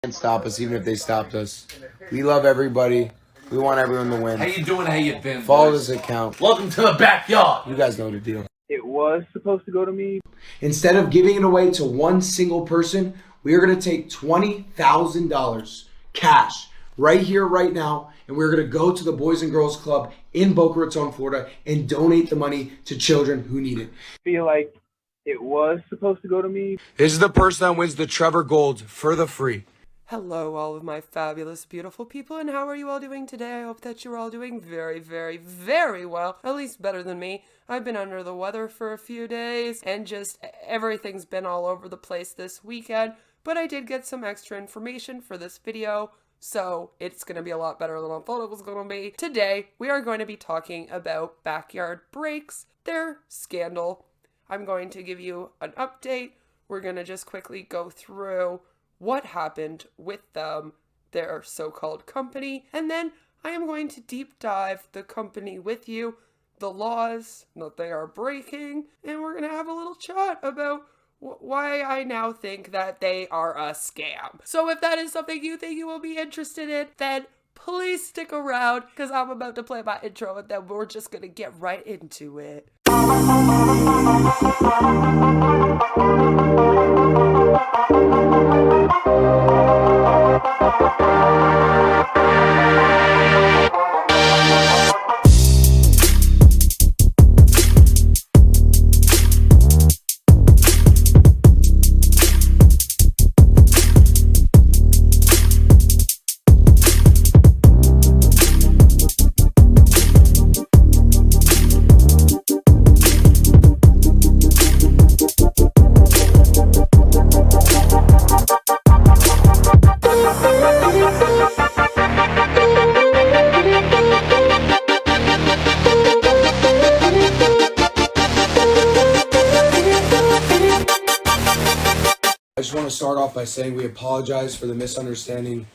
Can't stop us even if they stopped us. We love everybody. We want everyone to win. How you doing? How you been? Follow this account. Welcome to the backyard. You guys know the deal. It was supposed to go to me. Instead of giving it away to one single person, we are going to take $20,000 cash right here, right now, and we're going to go to the Boys and Girls Club in Boca Raton, Florida, and donate the money to children who need it. I feel like it was supposed to go to me. This is the person that wins the Trevor Gold for the free. Hello, all of my fabulous, beautiful people, and how are you all doing today? I hope that you're all doing very, very, very well, at least better than me. I've been under the weather for a few days, and just everything's been all over the place this weekend, but I did get some extra information for this video, so it's going to be a lot better than I thought it was going to be. Today, we are going to be talking about backyard breaks, their scandal. I'm going to give you an update. We're going to just quickly go through what happened with them, their so-called company, and then I am going to deep dive the company with you, the laws that they are breaking, and we're going to have a little chat about why I now think that they are a scam. So if that is something you think you will be interested in, then please stick around, because I'm about to play my intro and then we're just going to get right into it. I just want to start off by saying we apologize for the misunderstanding.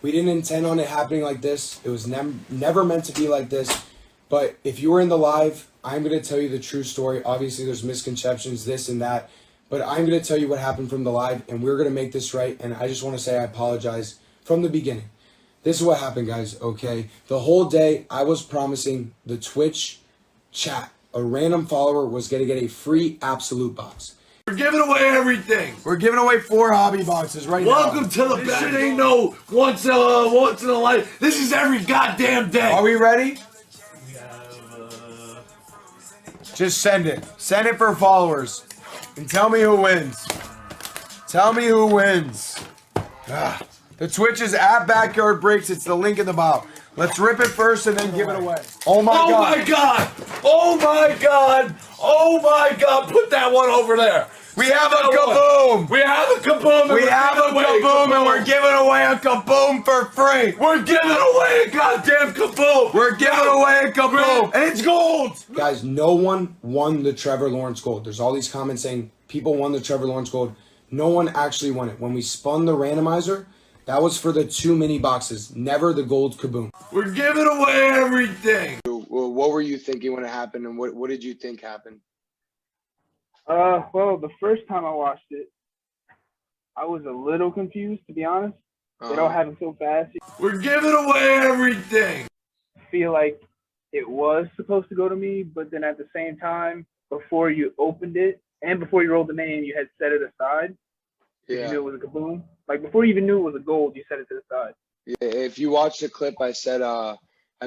We didn't intend on it happening like this. It was never meant to be like this. But if you were in the live, I'm going to tell you the true story. Obviously, there's misconceptions, this and that. But I'm going to tell you what happened from the live, and we're going to make this right. And I just want to say I apologize from the beginning. This is what happened, guys, okay? The whole day, I was promising the Twitch chat, a random follower was going to get a free absolute box. We're giving away everything. We're giving away 4 hobby boxes right now. Welcome to the backyard. This shit ain't no once in a life. This is every goddamn day. Are we ready? Just send it. Send it for followers. And tell me who wins. Tell me who wins. The Twitch is at Backyard Breaks. It's the link in the bio. Let's rip it first and then give it away. Oh my God. Oh my God. Oh my God. Oh my God. Put that one over there. We have a Kaboom. We have a Kaboom. We have a Kaboom and we're giving away a Kaboom for free. We're giving away a goddamn Kaboom. We're giving away a Kaboom. And it's gold. Guys, no one won the Trevor Lawrence Gold. There's all these comments saying people won the Trevor Lawrence Gold. No one actually won it. When we spun the randomizer, that was for the 2 mini boxes, never the gold Kaboom. We're giving away everything. What were you thinking when it happened, and what did you think happened? Well, the first time I watched it, I was a little confused, to be honest. It all happened so fast. We're giving away everything. I feel like it was supposed to go to me, but then at the same time, before you opened it and before you rolled the name, you had set it aside. Yeah. You knew it was a Kaboom. Like, before you even knew it was a gold, you set it to the side. Yeah, if you watch the clip, I said I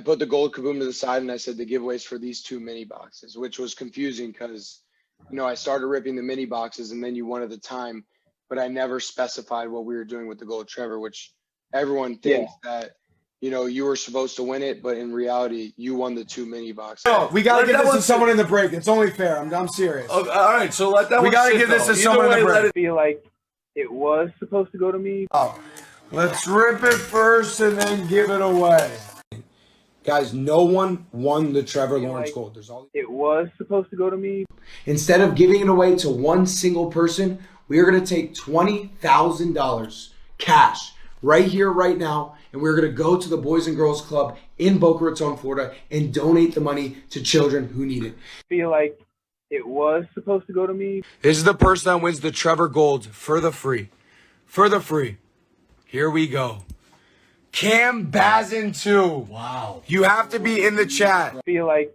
put the gold Kaboom to the side, and I said the giveaways for these 2 mini boxes, which was confusing because, you know, I started ripping the mini boxes and then you one at a time, but I never specified what we were doing with the gold Trevor, which everyone thinks that, you know, you were supposed to win it, but in reality, you won the 2 mini boxes. Oh, we got to give this to someone in the break. It's only fair. I'm serious. Okay, all right, so let that one. We got to give this to someone in the break. I feel like it was supposed to go to me. Oh, let's rip it first and then give it away. Guys, no one won the Trevor Lawrence Gold. It was supposed to go to me. Instead of giving it away to one single person, we are going to take $20,000 cash right here, right now, and we're going to go to the Boys and Girls Club in Boca Raton, Florida, and donate the money to children who need it. I feel like it was supposed to go to me. This is the person that wins the Trevor Gold for the free. For the free. Here we go. Cam Bazin 2. Wow. You have to be in the chat. I feel like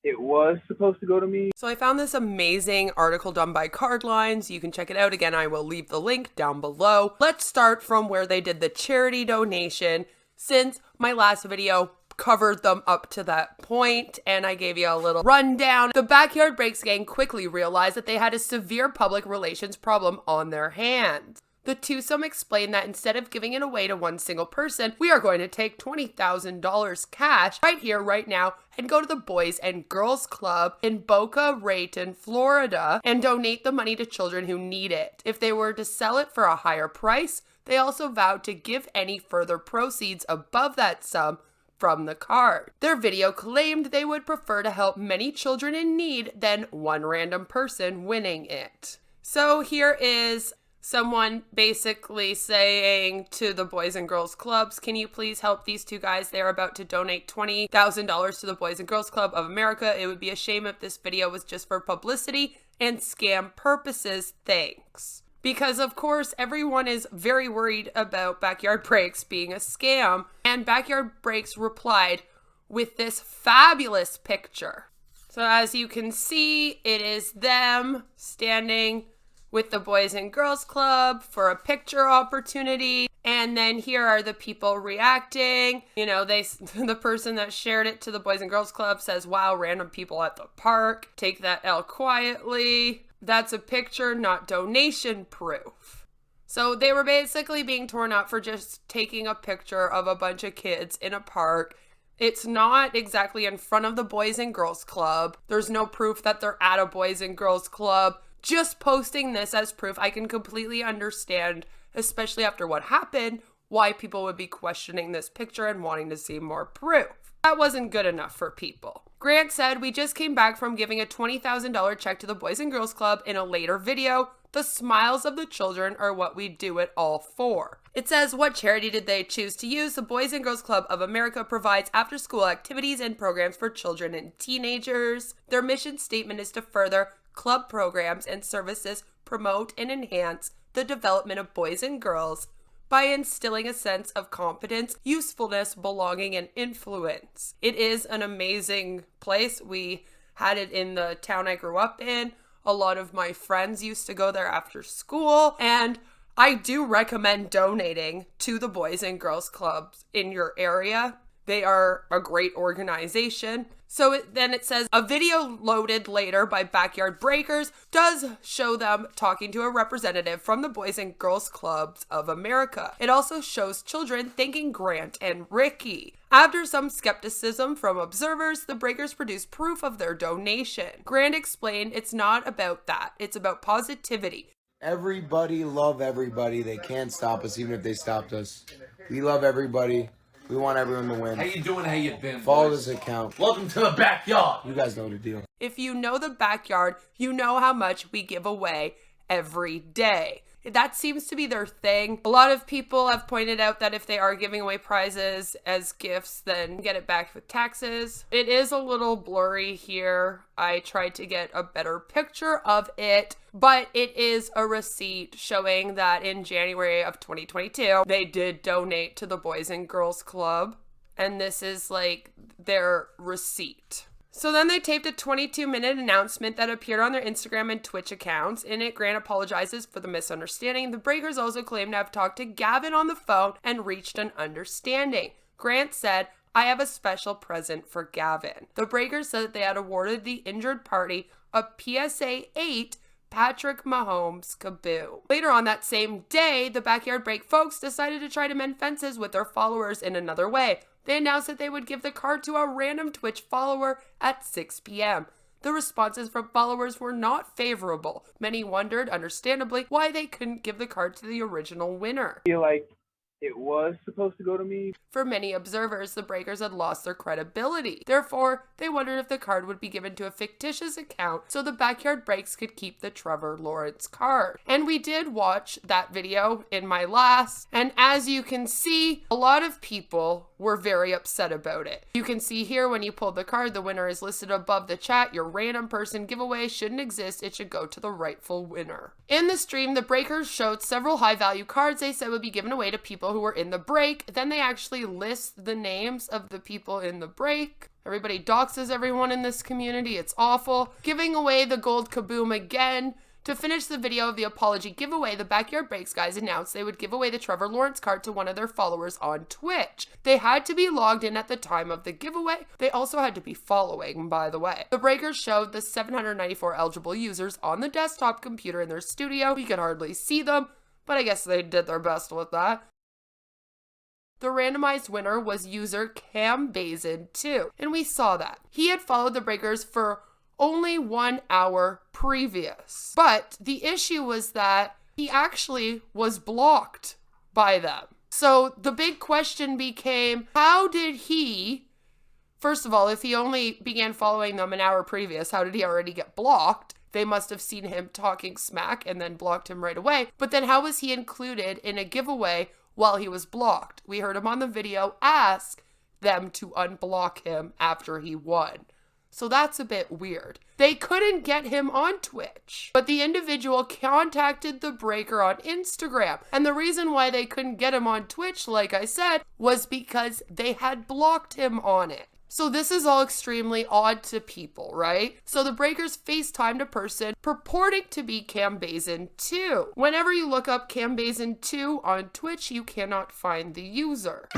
it was supposed to go to me. So I found this amazing article done by Cardlines. You can check it out. Again, I will leave the link down below. Let's start from where they did the charity donation, since my last video covered them up to that point and I gave you a little rundown. The Backyard Breaks gang quickly realized that they had a severe public relations problem on their hands. The twosome explained that instead of giving it away to one single person, we are going to take $20,000 cash right here, right now, and go to the Boys and Girls Club in Boca Raton, Florida, and donate the money to children who need it. If they were to sell it for a higher price, they also vowed to give any further proceeds above that sum from the card. Their video claimed they would prefer to help many children in need than one random person winning it. So here is someone basically saying to the Boys and Girls Clubs, can you please help these two guys? They're about to donate $20,000 to the Boys and Girls Club of America. It would be a shame if this video was just for publicity and scam purposes. Thanks. Because of course everyone is very worried about Backyard Breaks being a scam, and Backyard Breaks replied with this fabulous picture. So as you can see, it is them standing with the Boys and Girls Club for a picture opportunity. And then here are the people reacting. You know, the person that shared it to the Boys and Girls Club says, wow, random people at the park. Take that L quietly. That's a picture, not donation proof. So they were basically being torn up for just taking a picture of a bunch of kids in a park. It's not exactly in front of the Boys and Girls Club. There's no proof that they're at a Boys and Girls Club. Just posting this as proof, I can completely understand, especially after what happened, why people would be questioning this picture and wanting to see more proof. That wasn't good enough for people. Grant said, we just came back from giving a $20,000 check to the Boys and Girls Club. In a later video, the smiles of the children are what we do it all for. It says, what charity did they choose to use? The Boys and Girls Club of America provides after-school activities and programs for children and teenagers. Their mission statement is to further club programs and services, promote and enhance the development of boys and girls by instilling a sense of competence, usefulness, belonging, and influence. It is an amazing place. We had it in the town I grew up in. A lot of my friends used to go there after school, and I do recommend donating to the Boys and Girls Clubs in your area. They are a great organization. So then it says, a video loaded later by Backyard Breakers does show them talking to a representative from the Boys and Girls Clubs of America. It also shows children thanking Grant and Ricky. After some skepticism from observers, the Breakers produced proof of their donation. Grant explained it's not about that. It's about positivity. Everybody love everybody. They can't stop us even if they stopped us. We love everybody. We want everyone to win. How you doing? How you been? Follow boys? this account. Welcome to the backyard. You guys know the deal. If you know the backyard, you know how much we give away every day. That seems to be their thing. A lot of people have pointed out that if they are giving away prizes as gifts, then get it back with taxes. It is a little blurry here. I tried to get a better picture of it, but it is a receipt showing that in January of 2022, they did donate to the Boys and Girls Club. And this is like their receipt. So then they taped a 22-minute announcement that appeared on their Instagram and Twitch accounts. In it, Grant apologizes for the misunderstanding. The Breakers also claim to have talked to Gavin on the phone and reached an understanding. Grant said, I have a special present for Gavin. The Breakers said that they had awarded the injured party a PSA 8 Patrick Mahomes Kaboom. Later on that same day, the Backyard Break folks decided to try to mend fences with their followers in another way. They announced that they would give the card to a random Twitch follower at 6 p.m. The responses from followers were not favorable. Many wondered, understandably, why they couldn't give the card to the original winner. I feel like it was supposed to go to me. For many observers, the Breakers had lost their credibility. Therefore, they wondered if the card would be given to a fictitious account so the Backyard Breaks could keep the Trevor Lawrence card. And we did watch that video in my last, and as you can see, a lot of people were very upset about it. You can see here when you pull the card, the winner is listed above the chat. Your random person giveaway shouldn't exist. It should go to the rightful winner. In the stream, the Breakers showed several high-value cards they said would be given away to people people who were in the break. Then they actually list the names of the people in the break. Everybody doxes everyone in this community. It's awful. Giving away the gold Kaboom again. To finish the video of the apology giveaway, the Backyard Breaks guys announced they would give away the Trevor Lawrence card to one of their followers on Twitch. They had to be logged in at the time of the giveaway. They also had to be following, by the way. The breakers showed the 794 eligible users on the desktop computer in their studio. You could hardly see them, but I guess they did their best with that. The randomized winner was user CamBazin2, and we saw that. He had followed the breakers for only 1 hour previous. But the issue was that he actually was blocked by them. So the big question became, how did he, first of all, if he only began following them an hour previous, how did he already get blocked? They must have seen him talking smack and then blocked him right away. But then how was he included in a giveaway while he was blocked? We heard him on the video ask them to unblock him after he won. So that's a bit weird. They couldn't get him on Twitch, but the individual contacted the breaker on Instagram. And the reason why they couldn't get him on Twitch, like I said, was because they had blocked him on it. So this is all extremely odd to people, right? So the breakers FaceTimed a person purporting to be CamBazin2. Whenever you look up CamBazin2 on Twitch, you cannot find the user.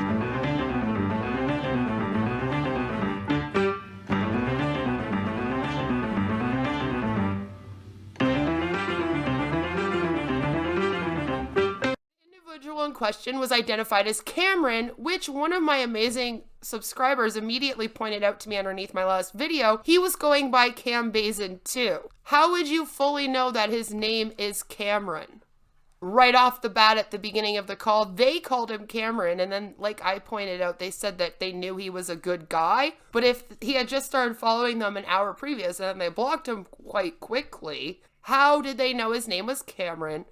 In question was identified as Cameron, which one of my amazing subscribers immediately pointed out to me underneath my last video. He was going by CamBazin2. How would you fully know that his name is Cameron? Right off the bat at the beginning of the call, they called him Cameron, and then, like I pointed out, they said that they knew he was a good guy. But if he had just started following them an hour previous and they blocked him quite quickly, how did they know his name was Cameron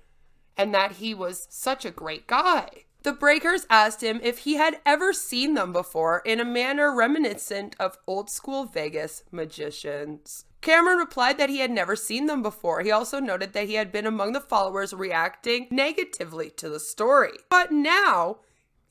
and that he was such a great guy? The breakers asked him if he had ever seen them before in a manner reminiscent of old school Vegas magicians. Cameron replied that he had never seen them before. He also noted that he had been among the followers reacting negatively to the story. But now,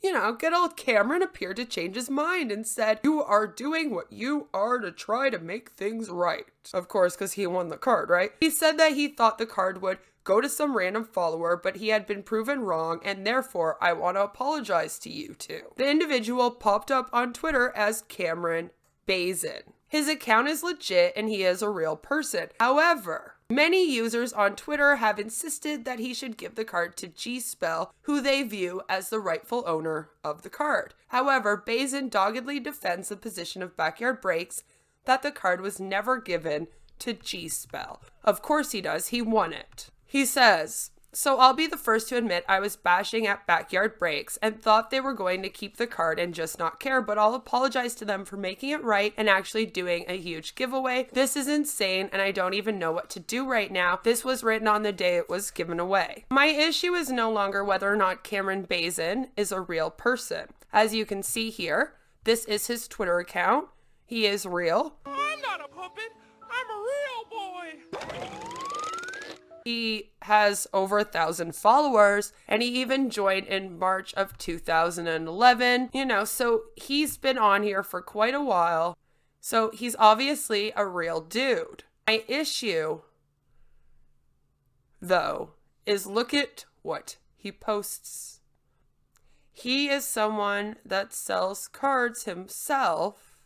good old Cameron appeared to change his mind and said, "You are doing what you are to try to make things right." Of course, because he won the card, right? He said that he thought the card would go to some random follower, but he had been proven wrong, and therefore I want to apologize to you too. The individual popped up on Twitter as Cameron Bazin. His account is legit and he is a real person. However, many users on Twitter have insisted that he should give the card to G-Spell, who they view as the rightful owner of the card. However, Bazin doggedly defends the position of Backyard Breaks that the card was never given to G-Spell. Of course he does, he won it. He says, "So I'll be the first to admit I was bashing at Backyard Breaks and thought they were going to keep the card and just not care, but I'll apologize to them for making it right and actually doing a huge giveaway. This is insane and I don't even know what to do right now. This was written on the day it was given away. My issue is no longer whether or not Cameron Bazin is a real person. As you can see here, this is his Twitter account. He is real. I'm not a puppet. I'm a real boy." He has over 1,000 followers, and he even joined in March of 2011. So he's been on here for quite a while. So he's obviously a real dude. My issue, though, is look at what he posts. He is someone that sells cards himself.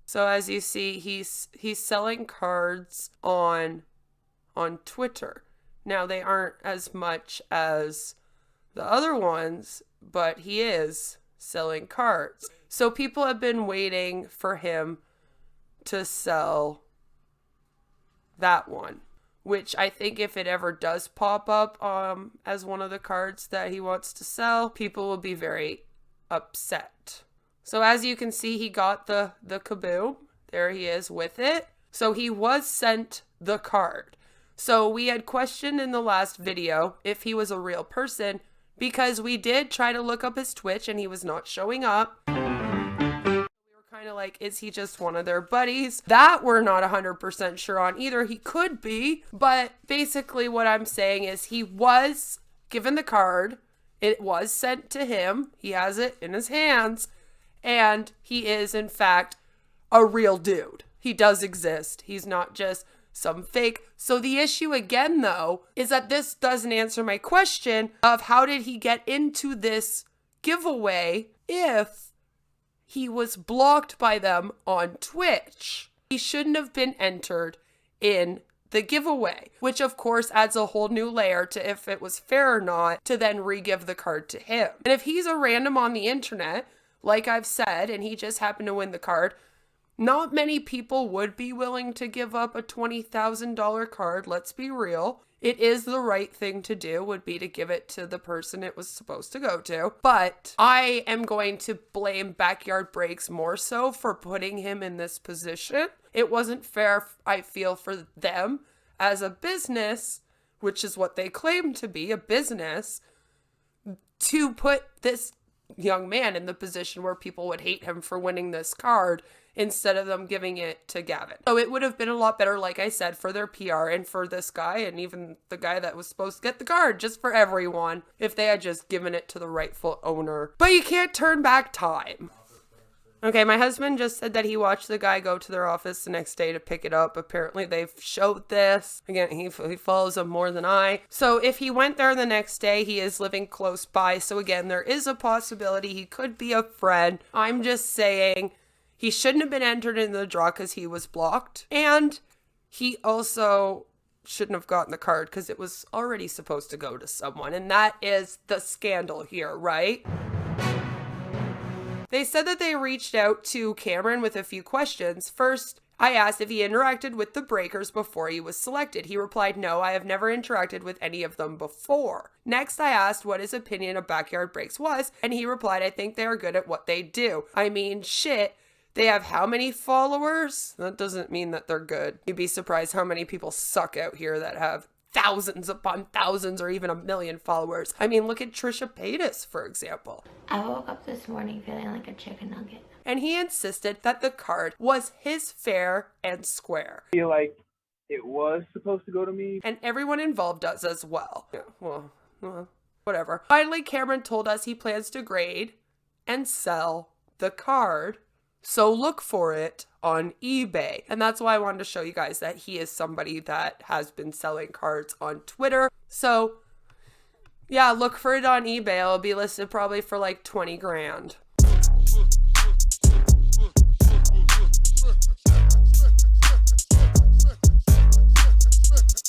So as you see, he's selling cards on Twitter. Now, they aren't as much as the other ones, but he is selling cards. So people have been waiting for him to sell that one, which I think if it ever does pop up as one of the cards that he wants to sell, people will be very upset. So as you can see, he got the Kaboom. There he is with it. So he was sent the card. So we had questioned in the last video if he was a real person because we did try to look up his Twitch and he was not showing up. We were kind of like, is he just one of their buddies? That we're not 100% sure on either. He could be, but basically what I'm saying is he was given the card. It was sent to him. He has it in his hands. And he is, in fact, a real dude. He does exist. He's not just some fake. So the issue again, though, is that this doesn't answer my question of how did he get into this giveaway if he was blocked by them on Twitch. He shouldn't have been entered in the giveaway, which of course adds a whole new layer to if it was fair or not to then re-give the card to him. And if he's a random on the internet, like I've said, and he just happened to win the card, not many people would be willing to give up a $20,000 card, let's be real. It is the right thing to do, would be to give it to the person it was supposed to go to. But I am going to blame Backyard Breaks more so for putting him in this position. It wasn't fair, I feel, for them as a business, which is what they claim to be, a business, to put this young man in the position where people would hate him for winning this card instead of them giving it to Gavin. So it would have been a lot better, like I said, for their PR and for this guy and even the guy that was supposed to get the card, just for everyone, if they had just given it to the rightful owner. But you can't turn back time. Okay, my husband just said that he watched the guy go to their office the next day to pick it up. Apparently they've showed this. Again, he follows them more than I. So if he went there the next day, he is living close by. So again, there is a possibility he could be a friend. I'm just saying he shouldn't have been entered in the draw because he was blocked. And he also shouldn't have gotten the card because it was already supposed to go to someone. And that is the scandal here, right? They said that they reached out to Cameron with a few questions. First, I asked if he interacted with the breakers before he was selected. He replied, no, I have never interacted with any of them before. Next, I asked what his opinion of Backyard Breaks was, and he replied, I think they are good at what they do. I mean, shit, they have how many followers? That doesn't mean that they're good. You'd be surprised how many people suck out here that have thousands upon thousands or even 1 million followers. I mean, look at Trisha Paytas, for example. I woke up this morning feeling like a chicken nugget. And he insisted that the card was his fair and square. I feel like it was supposed to go to me. And everyone involved does as well. Yeah, well, whatever. Finally, Cameron told us he plans to grade and sell the card. So look for it on eBay. And that's why I wanted to show you guys that he is somebody that has been selling cards on Twitter. So yeah, look for it on eBay. It'll be listed probably for like 20 grand.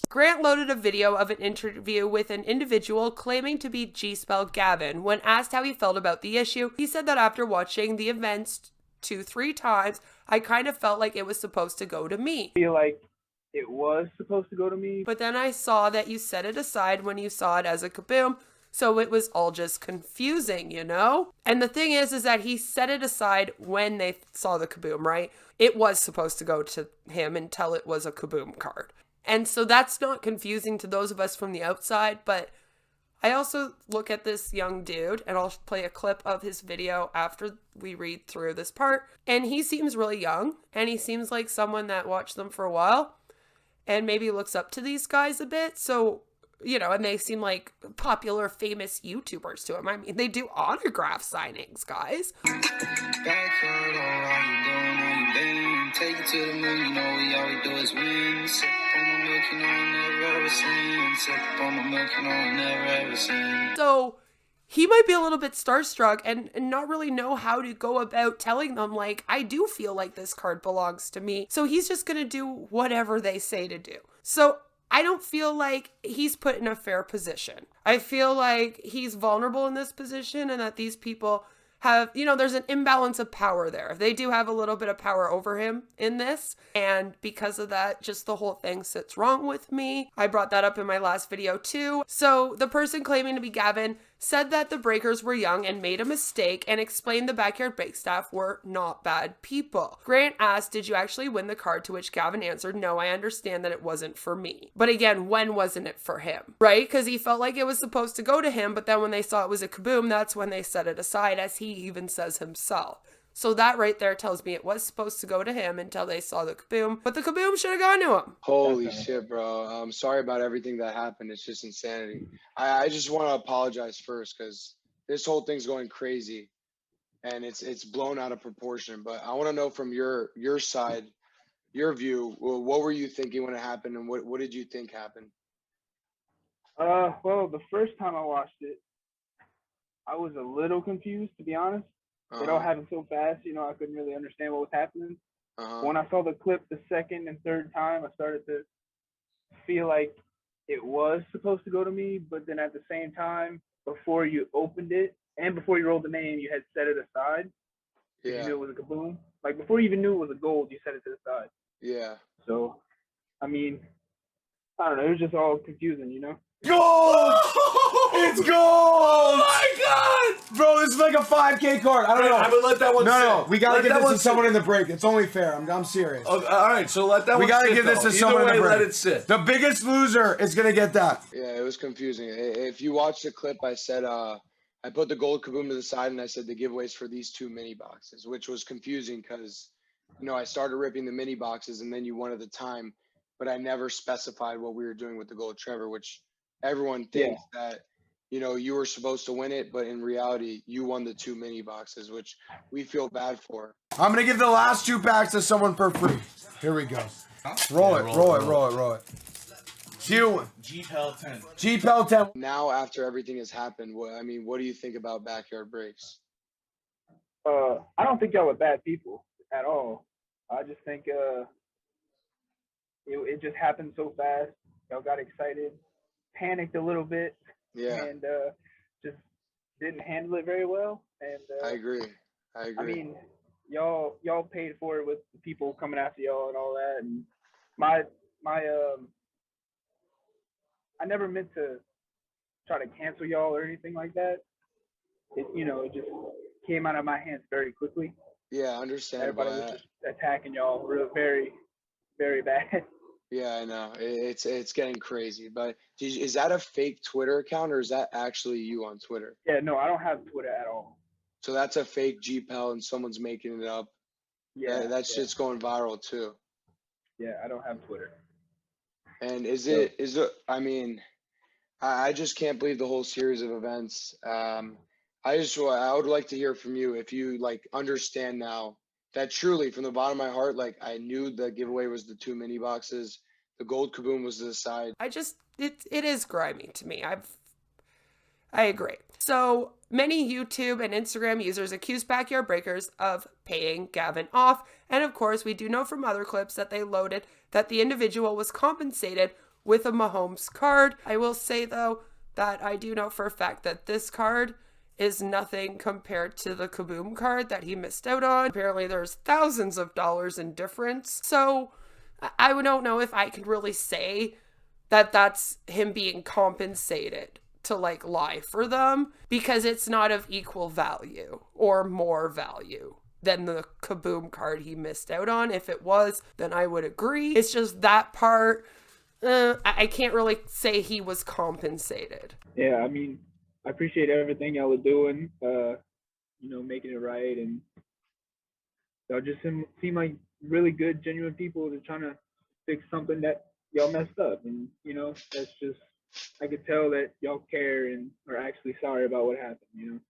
Grant loaded a video of an interview with an individual claiming to be G-Spell Gavin. When asked how he felt about the issue, he said that after watching the events 2-3 times, I kind of felt like it was supposed to go to me. I feel like it was supposed to go to me. But then I saw that you set it aside when you saw it as a Kaboom, so it was all just confusing, you know? And the thing is that he set it aside when they saw the Kaboom, right? It was supposed to go to him until it was a Kaboom card. And so that's not confusing to those of us from the outside, but I also look at this young dude, and I'll play a clip of his video after we read through this part, and he seems really young, and he seems like someone that watched them for a while, and maybe looks up to these guys a bit, so, you know, and they seem like popular, famous YouTubers to him. I mean, they do autograph signings, guys. Backyard, all you doing, all you been. Take it to the moon, you know we all we do is win. Sip on my milk, you know I never ever seen. Sip on my milk, you know I never ever seen. So he might be a little bit starstruck and not really know how to go about telling them, like, I do feel like this card belongs to me. So he's just going to do whatever they say to do. So I don't feel like he's put in a fair position. I feel like he's vulnerable in this position and that these people have, you know, there's an imbalance of power there. They do have a little bit of power over him in this. And because of that, just the whole thing sits wrong with me. I brought that up in my last video too. So the person claiming to be Gavin said that the breakers were young and made a mistake and explained the Backyard Break staff were not bad people. Grant asked, did you actually win the card? To which Gavin answered, no, I understand that it wasn't for me. But again, when wasn't it for him? Right? Because he felt like it was supposed to go to him, but then when they saw it was a Kaboom, that's when they set it aside, as he even says himself. So that right there tells me it was supposed to go to him until they saw the Kaboom. But the Kaboom should have gone to him. Holy shit, bro. I'm sorry about everything that happened. It's just insanity. I just want to apologize first because this whole thing's going crazy and it's blown out of proportion. But I want to know from your side, your view, what were you thinking when it happened and what did you think happened? Well, the first time I watched it, I was a little confused, to be honest. It all happened so fast, you know, I couldn't really understand what was happening. When I saw the clip the second and third time, I started to feel like it was supposed to go to me, but then at the same time, before you opened it and before you rolled the name, you had set it aside. Yeah. You knew it was a Kaboom. Like, before you even knew it was a gold, you set it to the side. Yeah. So, I mean, I don't know. It was just all confusing, you know? Gold! It's gold! Oh my god! Bro, this is like a 5K card. I don't know. I would let that one sit. No, we gotta Let give that this one to someone sit. in the break. It's only fair. I'm serious. Okay, all right, so let that one We gotta sit, give this though. to someone Either in the way, break. let it sit. The biggest loser is gonna get that. Yeah, it was confusing. If you watch the clip, I said I put the gold Kaboom to the side and I said the giveaways for these 2 mini boxes, which was confusing because, you know, I started ripping the mini boxes and then you won at the time, but I never specified what we were doing with the gold Trevor, which everyone thinks that, you know, you were supposed to win it, but in reality, you won the 2 mini boxes, which we feel bad for. I'm gonna give the last 2 packs to someone for free. Here we go. Roll it. G-Pel 10. G-Pel 10. Now, after everything has happened, what do you think about backyard breaks? I don't think y'all are bad people at all. I just think it just happened so fast. Y'all got excited, panicked a little bit, and just didn't handle it very well. And I agree. I mean, y'all paid for it with the people coming after y'all and all that. And I never meant to try to cancel y'all or anything like that. It just came out of my hands very quickly. Yeah, understandable. Everybody was just attacking y'all very, very bad. Yeah, I know. It's getting crazy. But is that a fake Twitter account or is that actually you on Twitter? Yeah, no, I don't have Twitter at all. So that's a fake G-Pel and someone's making it up. Yeah, that shit's going viral too. Yeah, I don't have Twitter. And I mean, I just can't believe the whole series of events. I would like to hear from you if you understand now that truly from the bottom of my heart, I knew the giveaway was the 2 mini boxes. The gold Kaboom was to the side. It is grimy to me. I agree. So many YouTube and Instagram users accuse backyard breakers of paying Gavin off. And of course, we do know from other clips that they loaded that the individual was compensated with a Mahomes card. I will say though, that I do know for a fact that this card is nothing compared to the Kaboom card that he missed out on. Apparently there's thousands of dollars in difference. So I don't know if I could really say that that's him being compensated to lie for them, because it's not of equal value or more value than the Kaboom card he missed out on. If it was, then I would agree. It's just that part, I can't really say he was compensated. Yeah, I mean, I appreciate everything y'all are doing, making it right, and y'all just seem like really good, genuine people that are trying to fix something that y'all messed up. And, that's just, I could tell that y'all care and are actually sorry about what happened,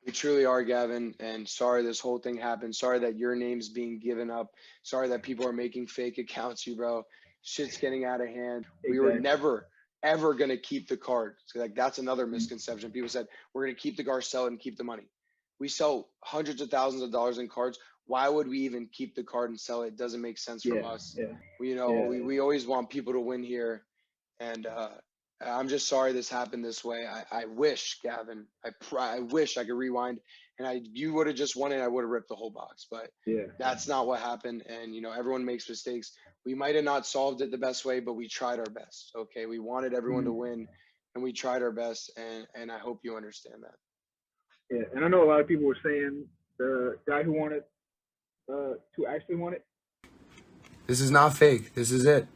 We truly are, Gavin, and sorry this whole thing happened. Sorry that your name's being given up. Sorry that people are making fake accounts, bro. Shit's getting out of hand. Exactly. We were never, ever going to keep the card. So that's another misconception. People said, we're going to keep the card, sell it, and keep the money. We sell hundreds of thousands of dollars in cards. Why would we even keep the card and sell it? It doesn't make sense from us. Yeah. We always want people to win here. And I'm just sorry this happened this way. I wish, Gavin, I wish I could rewind and you would have just won it. I would have ripped the whole box, but that's not what happened. And, everyone makes mistakes. We might have not solved it the best way, but we tried our best. Okay. We wanted everyone to win and we tried our best. And I hope you understand that. Yeah. And I know a lot of people were saying the guy who won it, who actually won it. This is not fake. This is it.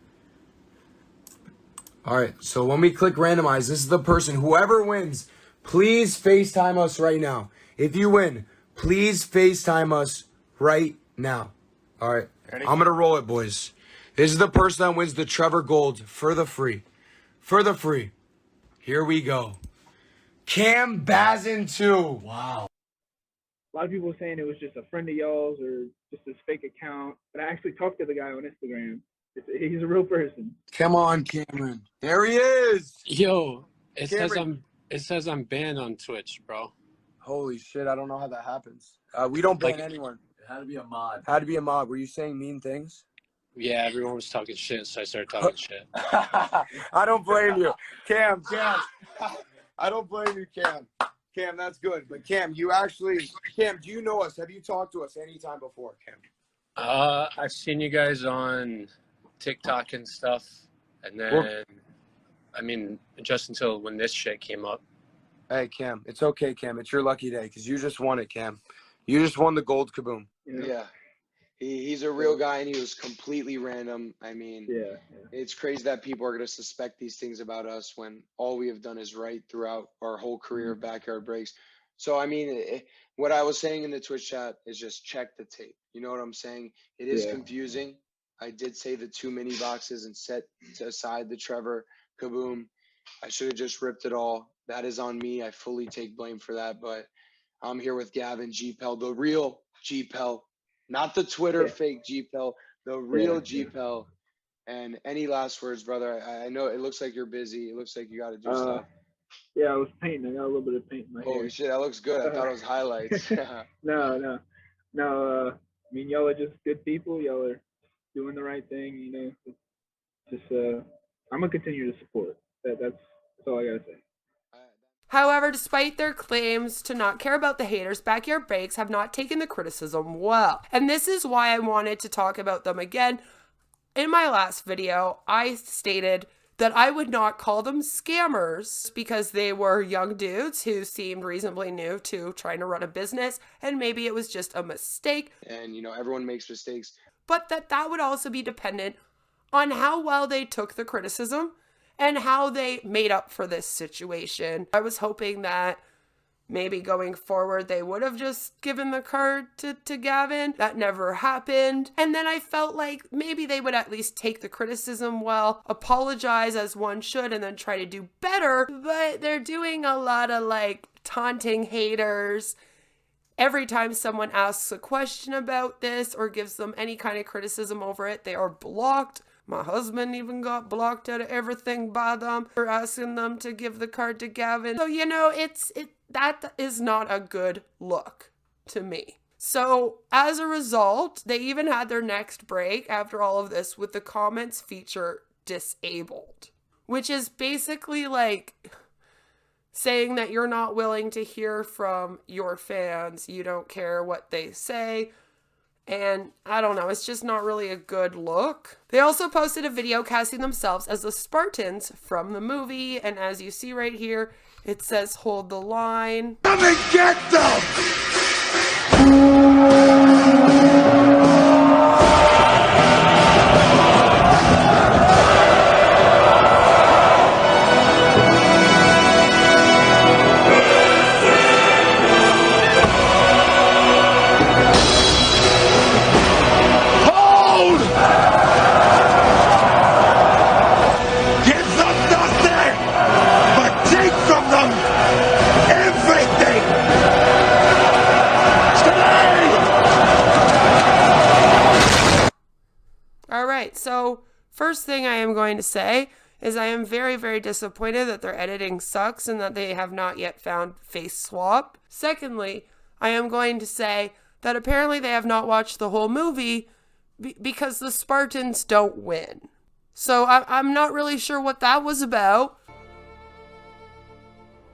All right, so when we click randomize, this is the person. Whoever wins, please FaceTime us right now. If you win, Please FaceTime us right now. All right. Ready? I'm going to roll it, boys. This is the person that wins the Trevor Gold for the free. For the free. Here we go. Cam Bazin 2. Wow. A lot of people were saying it was just a friend of y'all's or just his fake account. But I actually talked to the guy on Instagram. He's a real person. Come on, Cameron. There he is. Yo, it Cameron. says I'm banned on Twitch, bro. Holy shit, I don't know how that happens. We don't ban anyone. It had to be a mod. Had to be a mob. Were you saying mean things? Yeah, everyone was talking shit, so I started talking shit. I don't blame you. Cam. I don't blame you, Cam. Cam, that's good. But Cam, do you know us? Have you talked to us anytime before, Cam? I've seen you guys on TikTok and stuff, and then, I mean, just until when this shit came up. Hey, Cam, it's okay, Cam. It's your lucky day because you just won it, Cam. You just won the gold Kaboom. Yeah. He's a real guy, and he was completely random. I mean, it's crazy that people are going to suspect these things about us when all we have done is right throughout our whole career of Backyard Breaks. So, I mean, what I was saying in the Twitch chat is just check the tape. You know what I'm saying? It is confusing. I did say the 2 mini boxes and set aside the Trevor Kaboom. I should have just ripped it all. That is on me. I fully take blame for that. But I'm here with Gavin G-Pel, the real G-Pel, not the Twitter fake G-Pel, the real G-Pel. And any last words, brother? I know it looks like you're busy. It looks like you got to do stuff. Yeah, I was painting. I got a little bit of paint in my hair. Holy shit, that looks good. I thought it was highlights. No. I mean, y'all are just good people. Y'all are doing the right thing. You know, just I'm gonna continue to support. That's all I gotta say. However, despite their claims to not care about the haters, Backyard Breaks have not taken the criticism well. And this is why I wanted to talk about them again. In my last video, I stated that I would not call them scammers because they were young dudes who seemed reasonably new to trying to run a business, and maybe it was just a mistake. And, you know, everyone makes mistakes. But that would also be dependent on how well they took the criticism and how they made up for this situation. I was hoping that maybe going forward they would have just given the card to Gavin. That never happened. And then I felt like maybe they would at least take the criticism well, apologize as one should, and then try to do better. But they're doing a lot of like taunting haters. Every time someone asks a question about this or gives them any kind of criticism over it, they are blocked. My husband even got blocked out of everything by them for asking them to give the card to Gavin. So, you know, that is not a good look to me. So, as a result, they even had their next break after all of this with the comments feature disabled, which is basically like saying that you're not willing to hear from your fans. You don't care what they say. And I don't know, it's just not really a good look. They also posted a video casting themselves as the Spartans from the movie. And as you see right here, it says, "Hold the line." Come and get them! Give them nothing, but take from them everything! All right, so first thing I am going to say is I am very, very disappointed that their editing sucks and that they have not yet found face swap. Secondly, I am going to say that apparently they have not watched the whole movie because the Spartans don't win. So I'm not really sure what that was about.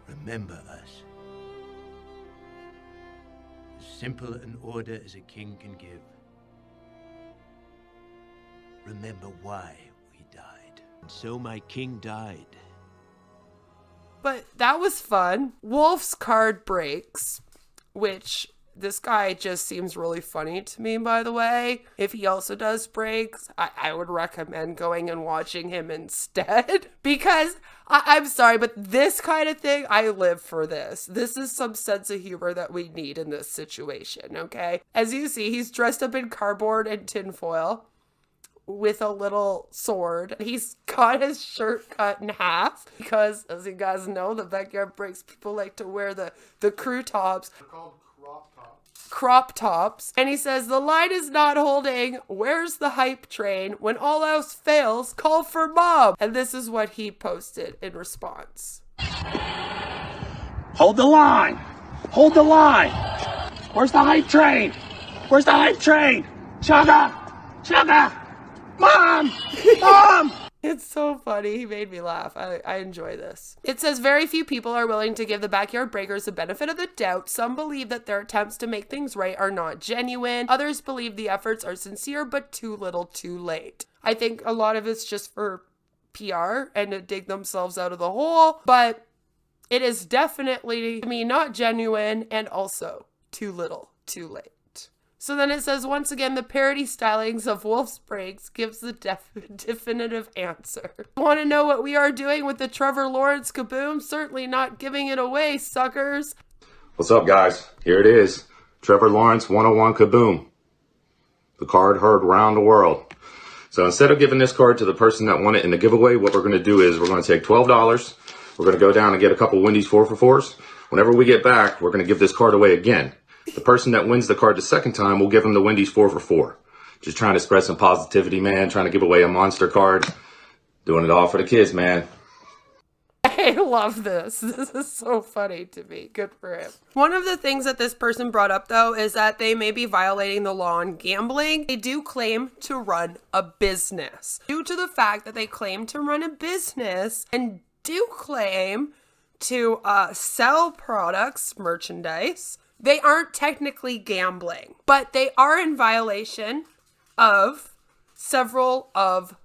Remember us. As simple an order as a king can give. Remember why we died. And so my king died. But that was fun. Wolf's card breaks, which This guy just seems really funny to me, by the way. If he also does breaks, I would recommend going and watching him instead. Because, I'm sorry, but this kind of thing, I live for this. This is some sense of humor that we need in this situation, okay? As you see, he's dressed up in cardboard and tinfoil with a little sword. He's got his shirt cut in half because, as you guys know, the backyard breaks people like to wear the crew tops. They're called crop tops. And he says, the line is not holding. Where's the hype train? When all else fails, call for mom. And this is what he posted in response. Hold the line. Hold the line. Where's the hype train? Where's the hype train? Chugga! Chugga! Mom! Mom! It's so funny. He made me laugh. I enjoy this. It says very few people are willing to give the backyard breakers the benefit of the doubt. Some believe that their attempts to make things right are not genuine. Others believe the efforts are sincere, but too little too late. I think a lot of it's just for PR and to dig themselves out of the hole, but it is definitely, to me, not genuine and also too little too late. So then it says, once again, the parody stylings of Wolf's Breaks gives the definitive answer. Want to know what we are doing with the Trevor Lawrence Kaboom? Certainly not giving it away, suckers. What's up, guys? Here it is. Trevor Lawrence 101 Kaboom. The card heard around the world. So instead of giving this card to the person that won it in the giveaway, what we're going to do is we're going to take $12. We're going to go down and get a couple Wendy's 4-for-4s. Whenever we get back, we're going to give this card away again. The person that wins the card the second time will give them the Wendy's 4-for-4. Just trying to spread some positivity, man. Trying to give away a monster card. Doing it all for the kids, man. I love this. This is so funny to me. Good for him. One of the things that this person brought up, though, is that they may be violating the law on gambling. They do claim to run a business. Due to the fact that they claim to run a business and do claim to sell products, merchandise, they aren't technically gambling, but they are in violation of several of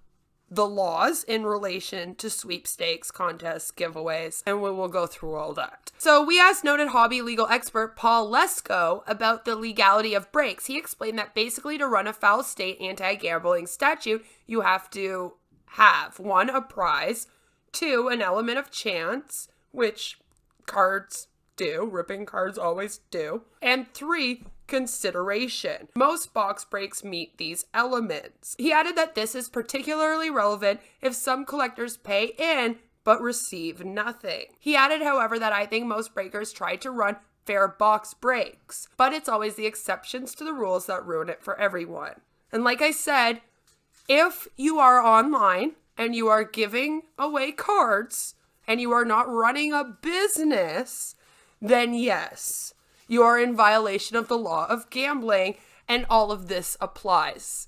the laws in relation to sweepstakes, contests, giveaways, and we will go through all that. So we asked noted hobby legal expert Paul Lesko about the legality of breaks. He explained that basically to run a foul state anti-gambling statute, you have to have 1, a prize, 2, an element of chance, which cards do, ripping cards always do, and 3, consideration. Most box breaks meet these elements. He added that this is particularly relevant if some collectors pay in but receive nothing. He added, however, that I think most breakers try to run fair box breaks, but it's always the exceptions to the rules that ruin it for everyone. And like I said, if you are online and you are giving away cards and you are not running a business, then yes, you are in violation of the law of gambling, and all of this applies.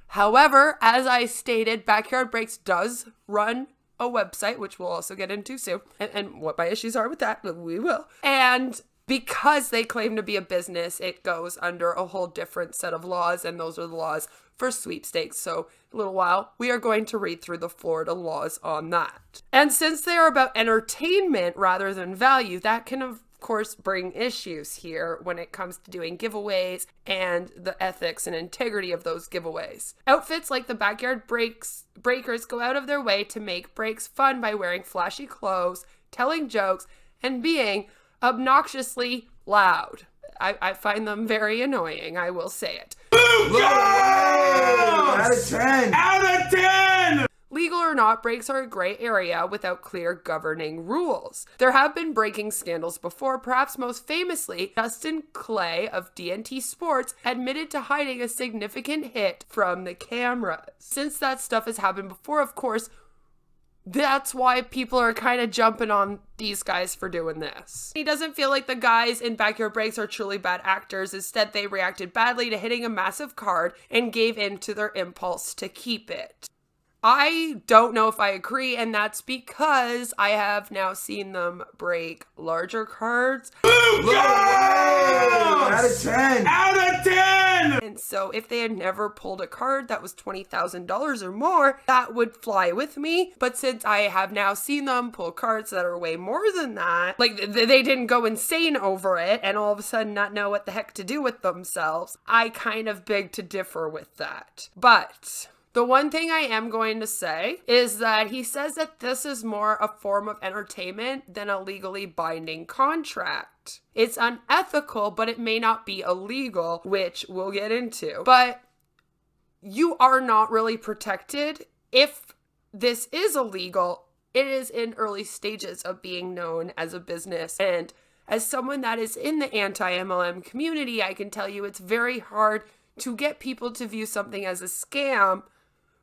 However, as I stated, Backyard Breaks does run a website, which we'll also get into soon, and what my issues are with that, we will. And because they claim to be a business, it goes under a whole different set of laws, and those are the laws for sweepstakes. So in a little while, we are going to read through the Florida laws on that. And since they are about entertainment rather than value, that can of course bring issues here when it comes to doing giveaways and the ethics and integrity of those giveaways. Outfits like the Backyard Breakers go out of their way to make breaks fun by wearing flashy clothes, telling jokes, and being obnoxiously loud. I find them very annoying, I will say it. Out of 10! Out of 10! Legal or not, breaks are a gray area without clear governing rules. There have been breaking scandals before, perhaps most famously, Justin Clay of DNT Sports admitted to hiding a significant hit from the cameras. Since that stuff has happened before, of course, that's why people are kind of jumping on these guys for doing this. He doesn't feel like the guys in Backyard Breaks are truly bad actors. Instead, they reacted badly to hitting a massive card and gave in to their impulse to keep it. I don't know if I agree, and that's because I have now seen them break larger cards. Out of 10! Out of 10! And so if they had never pulled a card that was $20,000 or more, that would fly with me. But since I have now seen them pull cards that are way more than that, like they didn't go insane over it and all of a sudden not know what the heck to do with themselves, I kind of beg to differ with that. But the one thing I am going to say is that he says that this is more a form of entertainment than a legally binding contract. It's unethical, but it may not be illegal, which we'll get into. But you are not really protected if this is illegal. It is in early stages of being known as a business. And as someone that is in the anti-MLM community, I can tell you it's very hard to get people to view something as a scam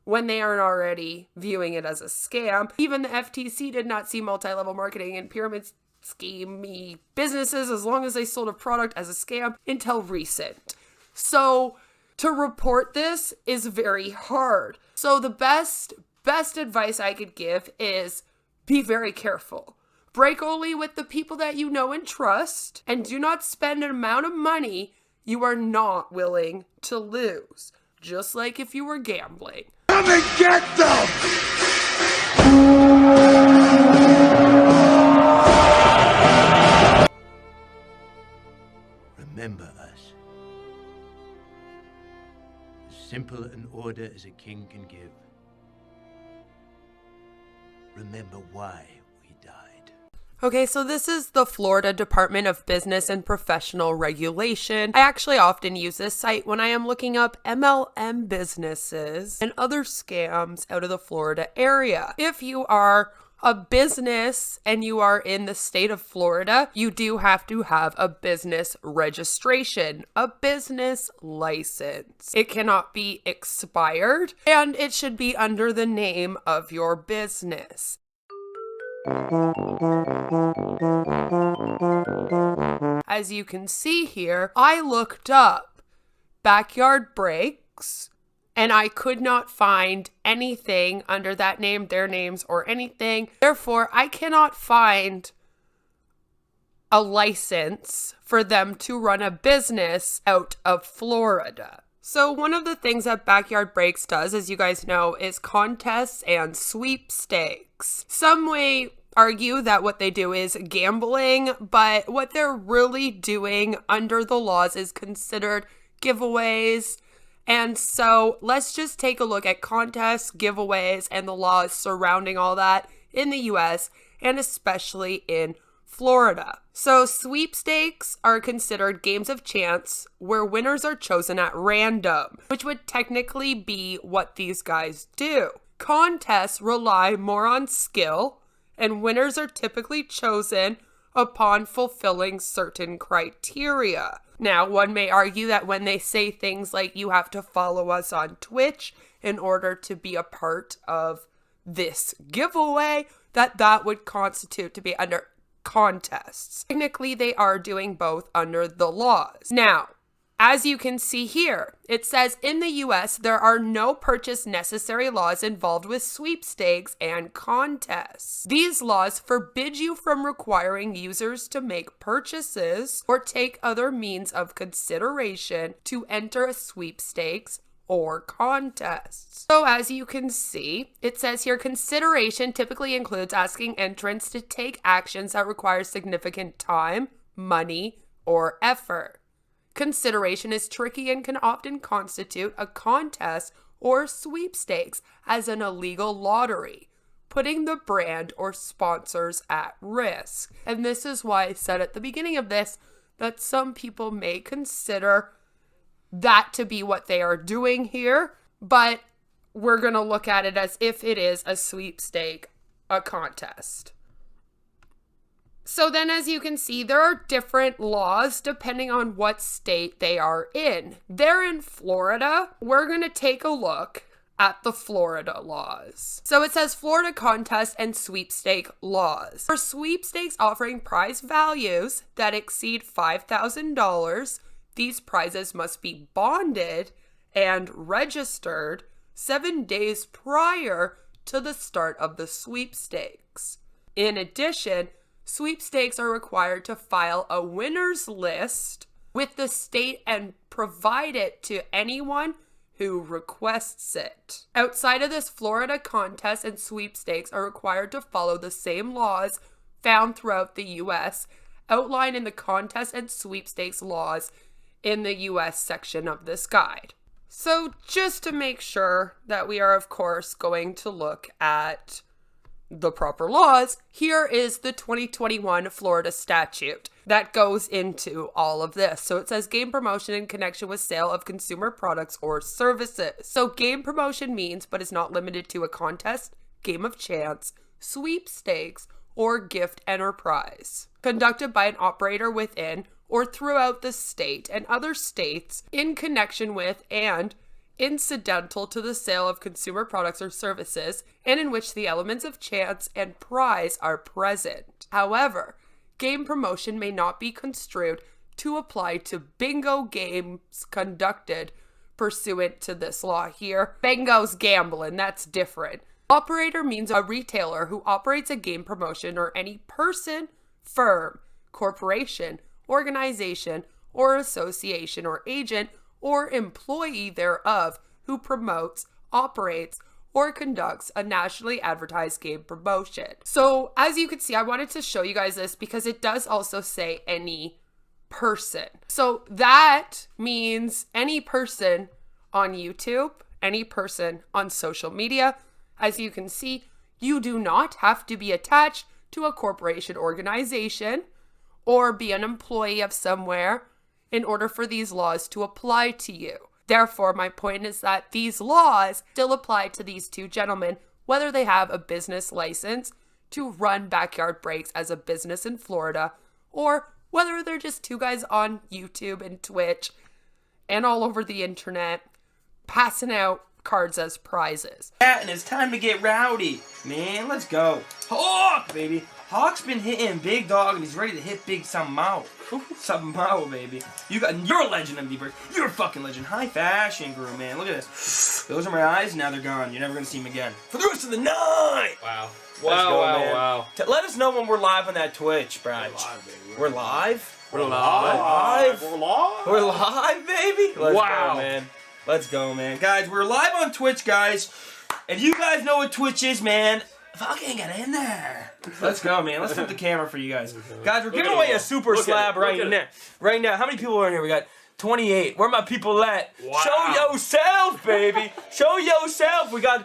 when they aren't already viewing it as a scam. Even the FTC did not see multi-level marketing and pyramid scheme-y businesses as long as they sold a product as a scam until recent. So to report this is very hard. So the best advice I could give is be very careful. Break only with the people that you know and trust, and do not spend an amount of money you are not willing to lose. Just like if you were gambling. Come and get them! Remember us. As simple an order as a king can give. Remember why we died. Okay, so this is the Florida Department of Business and Professional Regulation. I actually often use this site when I am looking up MLM businesses and other scams out of the Florida area. If you are a business and you are in the state of Florida, you do have to have a business registration, a business license. It cannot be expired, and it should be under the name of your business. As you can see here, I looked up backyard breaks and I could not find anything under that name, their names, or anything. Therefore, I cannot find a license for them to run a business out of Florida. So one of the things that Backyard Breaks does, as you guys know, is contests and sweepstakes. Some may argue that what they do is gambling, but what they're really doing under the laws is considered giveaways. And so let's just take a look at contests, giveaways, and the laws surrounding all that in the US and especially in Florida. So sweepstakes are considered games of chance where winners are chosen at random, which would technically be what these guys do. Contests rely more on skill, and winners are typically chosen upon fulfilling certain criteria. Now, one may argue that when they say things like you have to follow us on Twitch in order to be a part of this giveaway, that would constitute to be under contests. Technically, they are doing both under the laws. Now, as you can see here, it says in the US, there are no purchase necessary laws involved with sweepstakes and contests. These laws forbid you from requiring users to make purchases or take other means of consideration to enter a sweepstakes or contests. So as you can see, it says here consideration typically includes asking entrants to take actions that require significant time, money, or effort. Consideration is tricky and can often constitute a contest or sweepstakes as an illegal lottery, putting the brand or sponsors at risk. And this is why I said at the beginning of this that some people may consider that to be what they are doing here, but we're going to look at it as if it is a sweepstake, a contest. So then, as you can see, there are different laws depending on what state they are in. They're in Florida. We're going to take a look at the Florida laws. So it says Florida contest and sweepstake laws. For sweepstakes offering prize values that exceed $5,000, these prizes must be bonded and registered 7 days prior to the start of the sweepstakes. In addition, sweepstakes are required to file a winner's list with the state and provide it to anyone who requests it. Outside of this, Florida contests and sweepstakes are required to follow the same laws found throughout the U.S., outlined in the contest and sweepstakes laws in the U.S. section of this guide. So just to make sure that we are, of course, going to look at the proper laws, here is the 2021 Florida statute that goes into all of this. So it says game promotion in connection with sale of consumer products or services. So game promotion means, but is not limited to, a contest, game of chance, sweepstakes, or gift enterprise conducted by an operator within or throughout the state and other states in connection with and incidental to the sale of consumer products or services, and in which the elements of chance and prize are present. However, game promotion may not be construed to apply to bingo games conducted pursuant to this law here. Bingo's gambling, that's different. Operator means a retailer who operates a game promotion, or any person, firm, corporation, organization, or association or agent or employee thereof who promotes, operates, or conducts a nationally advertised game promotion. So as you can see, I wanted to show you guys this because it does also say any person. So that means any person on YouTube, any person on social media. As you can see, you do not have to be attached to a corporation, organization, or be an employee of somewhere in order for these laws to apply to you. Therefore, my point is that these laws still apply to these two gentlemen, whether they have a business license to run backyard breaks as a business in Florida, or whether they're just two guys on YouTube and Twitch and all over the internet passing out cards as prizes. And it's time to get rowdy. Man, let's go. Hawk, baby. Hawk's been hitting big dog, and he's ready to hit big some Mao. Some Mao, baby. You're a legend, MD. You're a fucking legend. High fashion guru, man. Look at this. Those are my eyes, now they're gone. You're never gonna see them again. For the rest of the night! Wow. Wow. Let us know when we're live on that Twitch, Brad. We're live, baby. We're live? We're live, baby? Let's go, man. Let's go, man. Guys, we're live on Twitch, guys. And you guys know what Twitch is, man. Fucking get in there. Let's go, man. Let's flip the camera for you guys. Guys, we're giving away a super slab right now. Right now. How many people are in here? We got 28. Where my people at? Wow. Show yourself, baby. Show yourself. I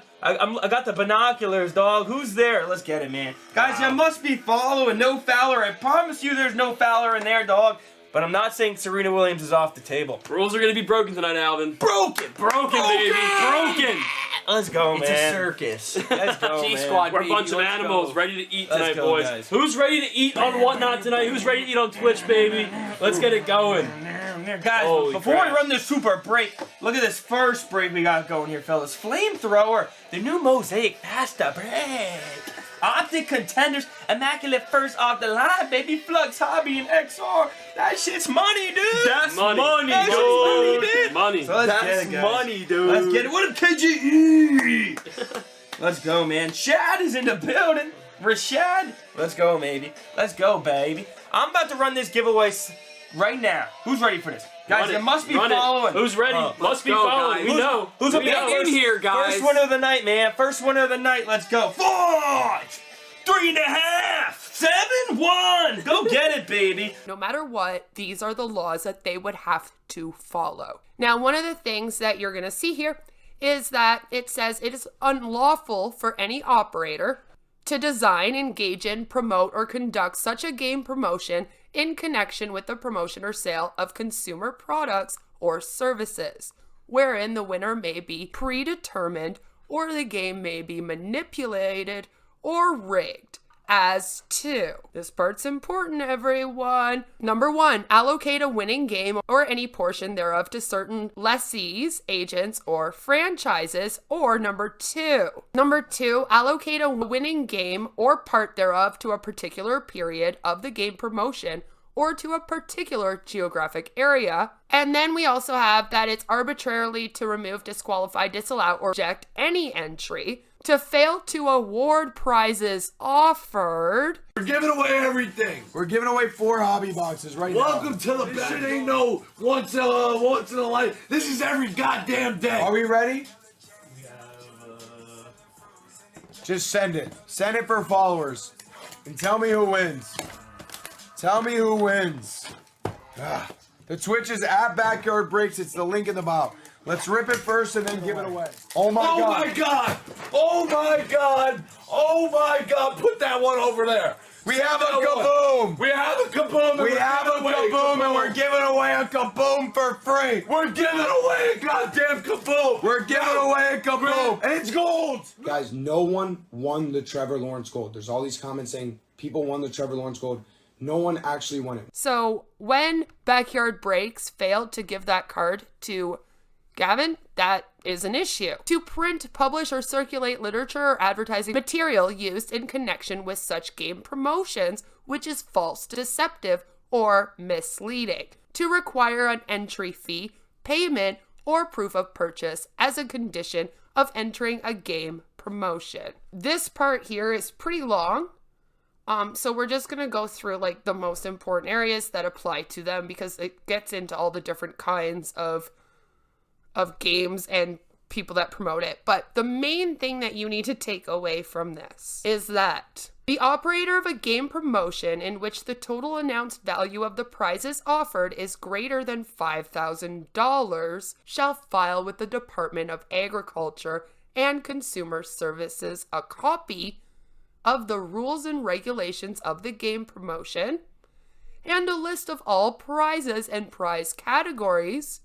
got the binoculars, dog. Who's there? Let's get it, man. Guys, you must be following No Fowler. I promise you there's no Fowler in there, dog. But I'm not saying Serena Williams is off the table. Rules are going to be broken tonight, Alvin. Broken, baby. Broken. Let's go, man. It's a circus. Let's go, man. G-Squad, we're a bunch of animals ready to eat tonight, boys. Guys. Who's ready to eat on Whatnot tonight? Who's ready to eat on Twitch, baby? Let's get it going. Guys, before we run this super break, look at this first break we got going here, fellas. Flamethrower, the new Mosaic pasta break. Optic contenders, immaculate first off the line, baby. Flux, Hobby, and XR. That shit's money, dude. That's money, That's money, dude. Money. So let's get it, guys. Money, dude. Let's get it. What a KGE. Let's go, man. Shad is in the building. Rashad. Let's go, baby. Let's go, baby. I'm about to run this giveaway right now. Who's ready for this? Guys, you must be following. Who's ready? Must be following. We know. Who's in here, guys? First winner of the night, man. First winner of the night. Let's go. 4, 3.5, 7, 1. Go get it, baby. No matter what, these are the laws that they would have to follow. Now, one of the things that you're going to see here is that it says it is unlawful for any operator to design, engage in, promote, or conduct such a game promotion in connection with the promotion or sale of consumer products or services, wherein the winner may be predetermined or the game may be manipulated or rigged. As to, this part's important, everyone. Number 1, allocate a winning game or any portion thereof to certain lessees, agents, or franchises. Or number 2, allocate a winning game or part thereof to a particular period of the game promotion or to a particular geographic area. And then we also have that it's arbitrarily to remove, disqualify, disallow, or reject any entry To fail to award prizes offered. We're giving away everything. We're giving away 4 hobby boxes right now. Welcome to the best. This shit ain't no once in a life. This is every goddamn day. Are we ready? Just send it. Send it for followers. And tell me who wins. Tell me who wins. The Twitch is at Backyard Breaks. It's the link in the bio. Let's rip it first and then give it away. Oh my God. Oh my God. Oh my God. Oh my God. Put that one over there. We have a Kaboom. We have a Kaboom. We have a Kaboom and we're giving away a Kaboom for free. We're giving away a goddamn Kaboom. We're giving away a Kaboom. And it's gold. Guys, no one won the Trevor Lawrence Gold. There's all these comments saying people won the Trevor Lawrence Gold. No one actually won it. So when Backyard Breaks failed to give that card to Gavin, that is an issue. To print, publish, or circulate literature or advertising material used in connection with such game promotions, which is false, deceptive, or misleading. To require an entry fee, payment, or proof of purchase as a condition of entering a game promotion. This part here is pretty long. So we're just going to go through like the most important areas that apply to them because it gets into all the different kinds of games and people that promote it. But the main thing that you need to take away from this is that the operator of a game promotion in which the total announced value of the prizes offered is greater than $5,000 shall file with the Department of Agriculture and Consumer Services a copy of the rules and regulations of the game promotion and a list of all prizes and prize categories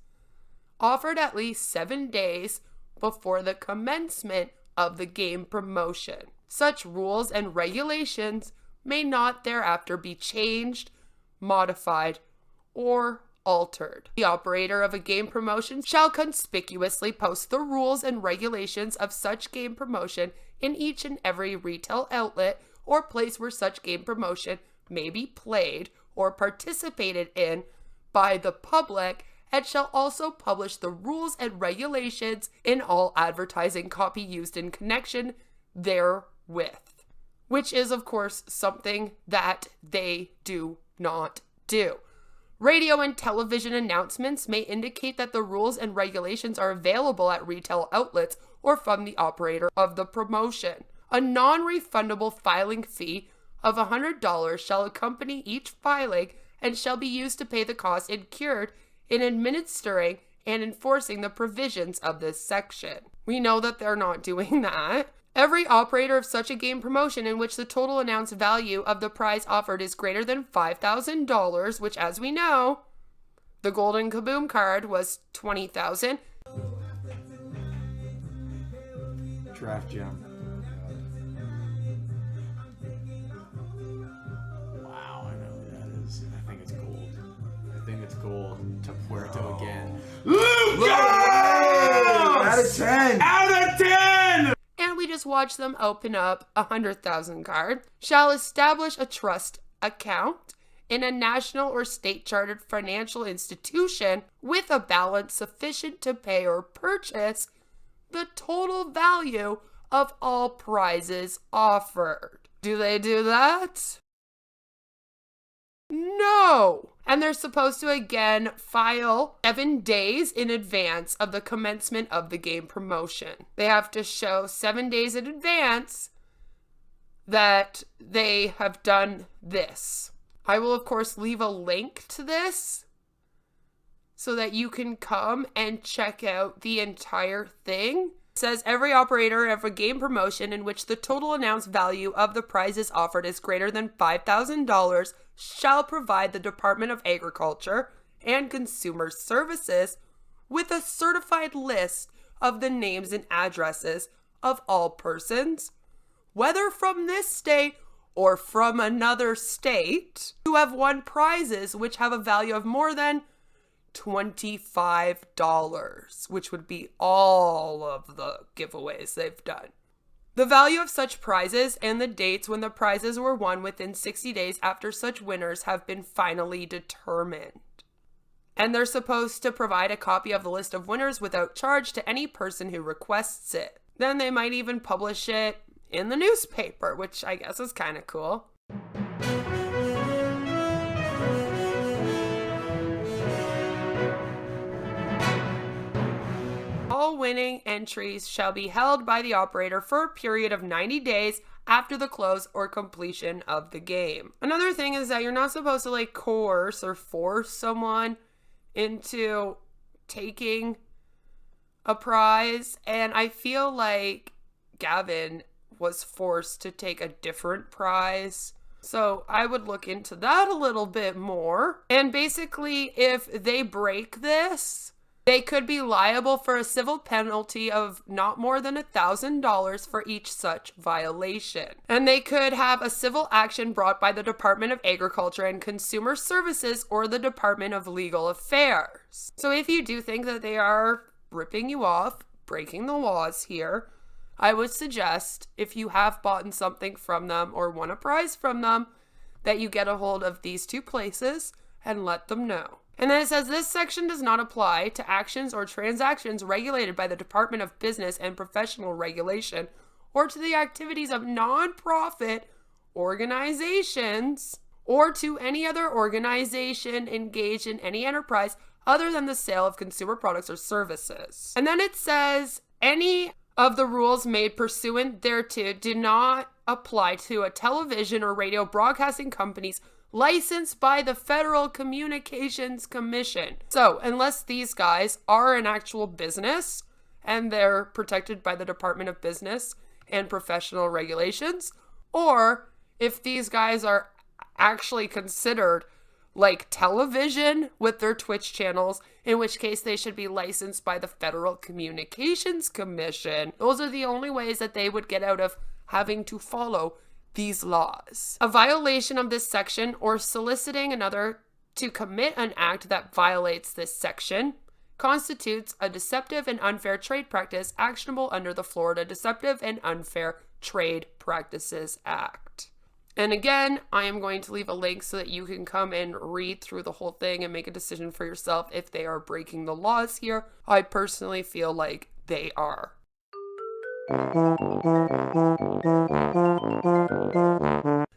offered at least 7 days before the commencement of the game promotion. Such rules and regulations may not thereafter be changed, modified, or altered. The operator of a game promotion shall conspicuously post the rules and regulations of such game promotion in each and every retail outlet or place where such game promotion may be played or participated in by the public, and shall also publish the rules and regulations in all advertising copy used in connection therewith, which is, of course, something that they do not do. Radio and television announcements may indicate that the rules and regulations are available at retail outlets or from the operator of the promotion. A non-refundable filing fee of $100 shall accompany each filing and shall be used to pay the costs incurred in administering and enforcing the provisions of this section. We know that they're not doing that. Every operator of such a game promotion in which the total announced value of the prize offered is greater than $5,000, which, as we know, the Golden Kaboom card was $20,000. Draft gem. Wow, I know who that is. I think it's gold. I think it's gold. To Puerto again. Lucas! Out of 10! Out of 10! And we just watched them open up a 100,000 card. Shall establish a trust account in a national or state chartered financial institution with a balance sufficient to pay or purchase the total value of all prizes offered. Do they do that? No. And they're supposed to again file 7 days in advance of the commencement of the game promotion. They have to show 7 days in advance that they have done this. I will, of course, leave a link to this so that you can come and check out the entire thing. It says every operator of a game promotion in which the total announced value of the prizes offered is greater than $5,000 shall provide the Department of Agriculture and Consumer Services with a certified list of the names and addresses of all persons, whether from this state or from another state, who have won prizes which have a value of more than $25, which would be all of the giveaways they've done. The value of such prizes and the dates when the prizes were won within 60 days after such winners have been finally determined. And they're supposed to provide a copy of the list of winners without charge to any person who requests it. then they might even publish it in the newspaper, which I guess is kind of cool. All winning entries shall be held by the operator for a period of 90 days after the close or completion of the game. Another thing is that you're not supposed to like coerce or force someone into taking a prize, and I feel like Gavin was forced to take a different prize. So I would look into that a little bit more. And basically, if they break this, they could be liable for a civil penalty of not more than $1,000 for each such violation. And they could have a civil action brought by the Department of Agriculture and Consumer Services or the Department of Legal Affairs. So if you do think that they are ripping you off, breaking the laws here, I would suggest, if you have bought something from them or won a prize from them, that you get a hold of these two places and let them know. And then it says this section does not apply to actions or transactions regulated by the Department of Business and Professional Regulation or to the activities of non-profit organizations or to any other organization engaged in any enterprise other than the sale of consumer products or services. And then it says any of the rules made pursuant thereto do not apply to a television or radio broadcasting companies licensed by the Federal Communications Commission. So, unless these guys are an actual business and they're protected by the Department of Business and Professional Regulations, or if these guys are actually considered like television with their Twitch channels, in which case they should be licensed by the Federal Communications Commission. Those are the only ways that they would get out of having to follow these laws. A violation of this section or soliciting another to commit an act that violates this section constitutes a deceptive and unfair trade practice actionable under the Florida Deceptive and Unfair Trade Practices Act. And again, I am going to leave a link so that you can come and read through the whole thing and make a decision for yourself if they are breaking the laws here. I personally feel like they are.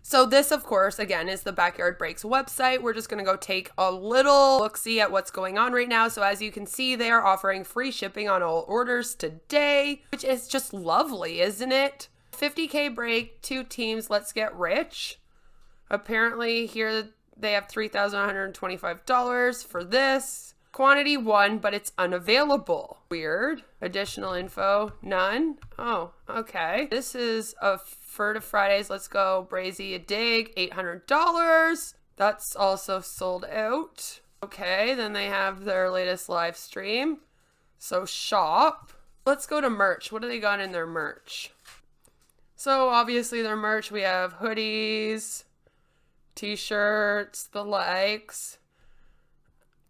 So this, of course, again, is the Backyard Breaks website. We're just going to go take a little look-see at what's going on right now. So as you can see, they are offering free shipping on all orders today, which is just lovely, isn't it? 50K break, 2 teams, let's get rich. Apparently here they have $3,125 for this. Quantity 1, but it's unavailable. Weird. Additional info, none. Oh, okay. This is a Fur to Fridays, let's go Brazy a dig, $800. That's also sold out. Okay, then they have their latest live stream. So shop. Let's go to merch. What do they got in their merch? So obviously their merch, we have hoodies, t-shirts, the likes.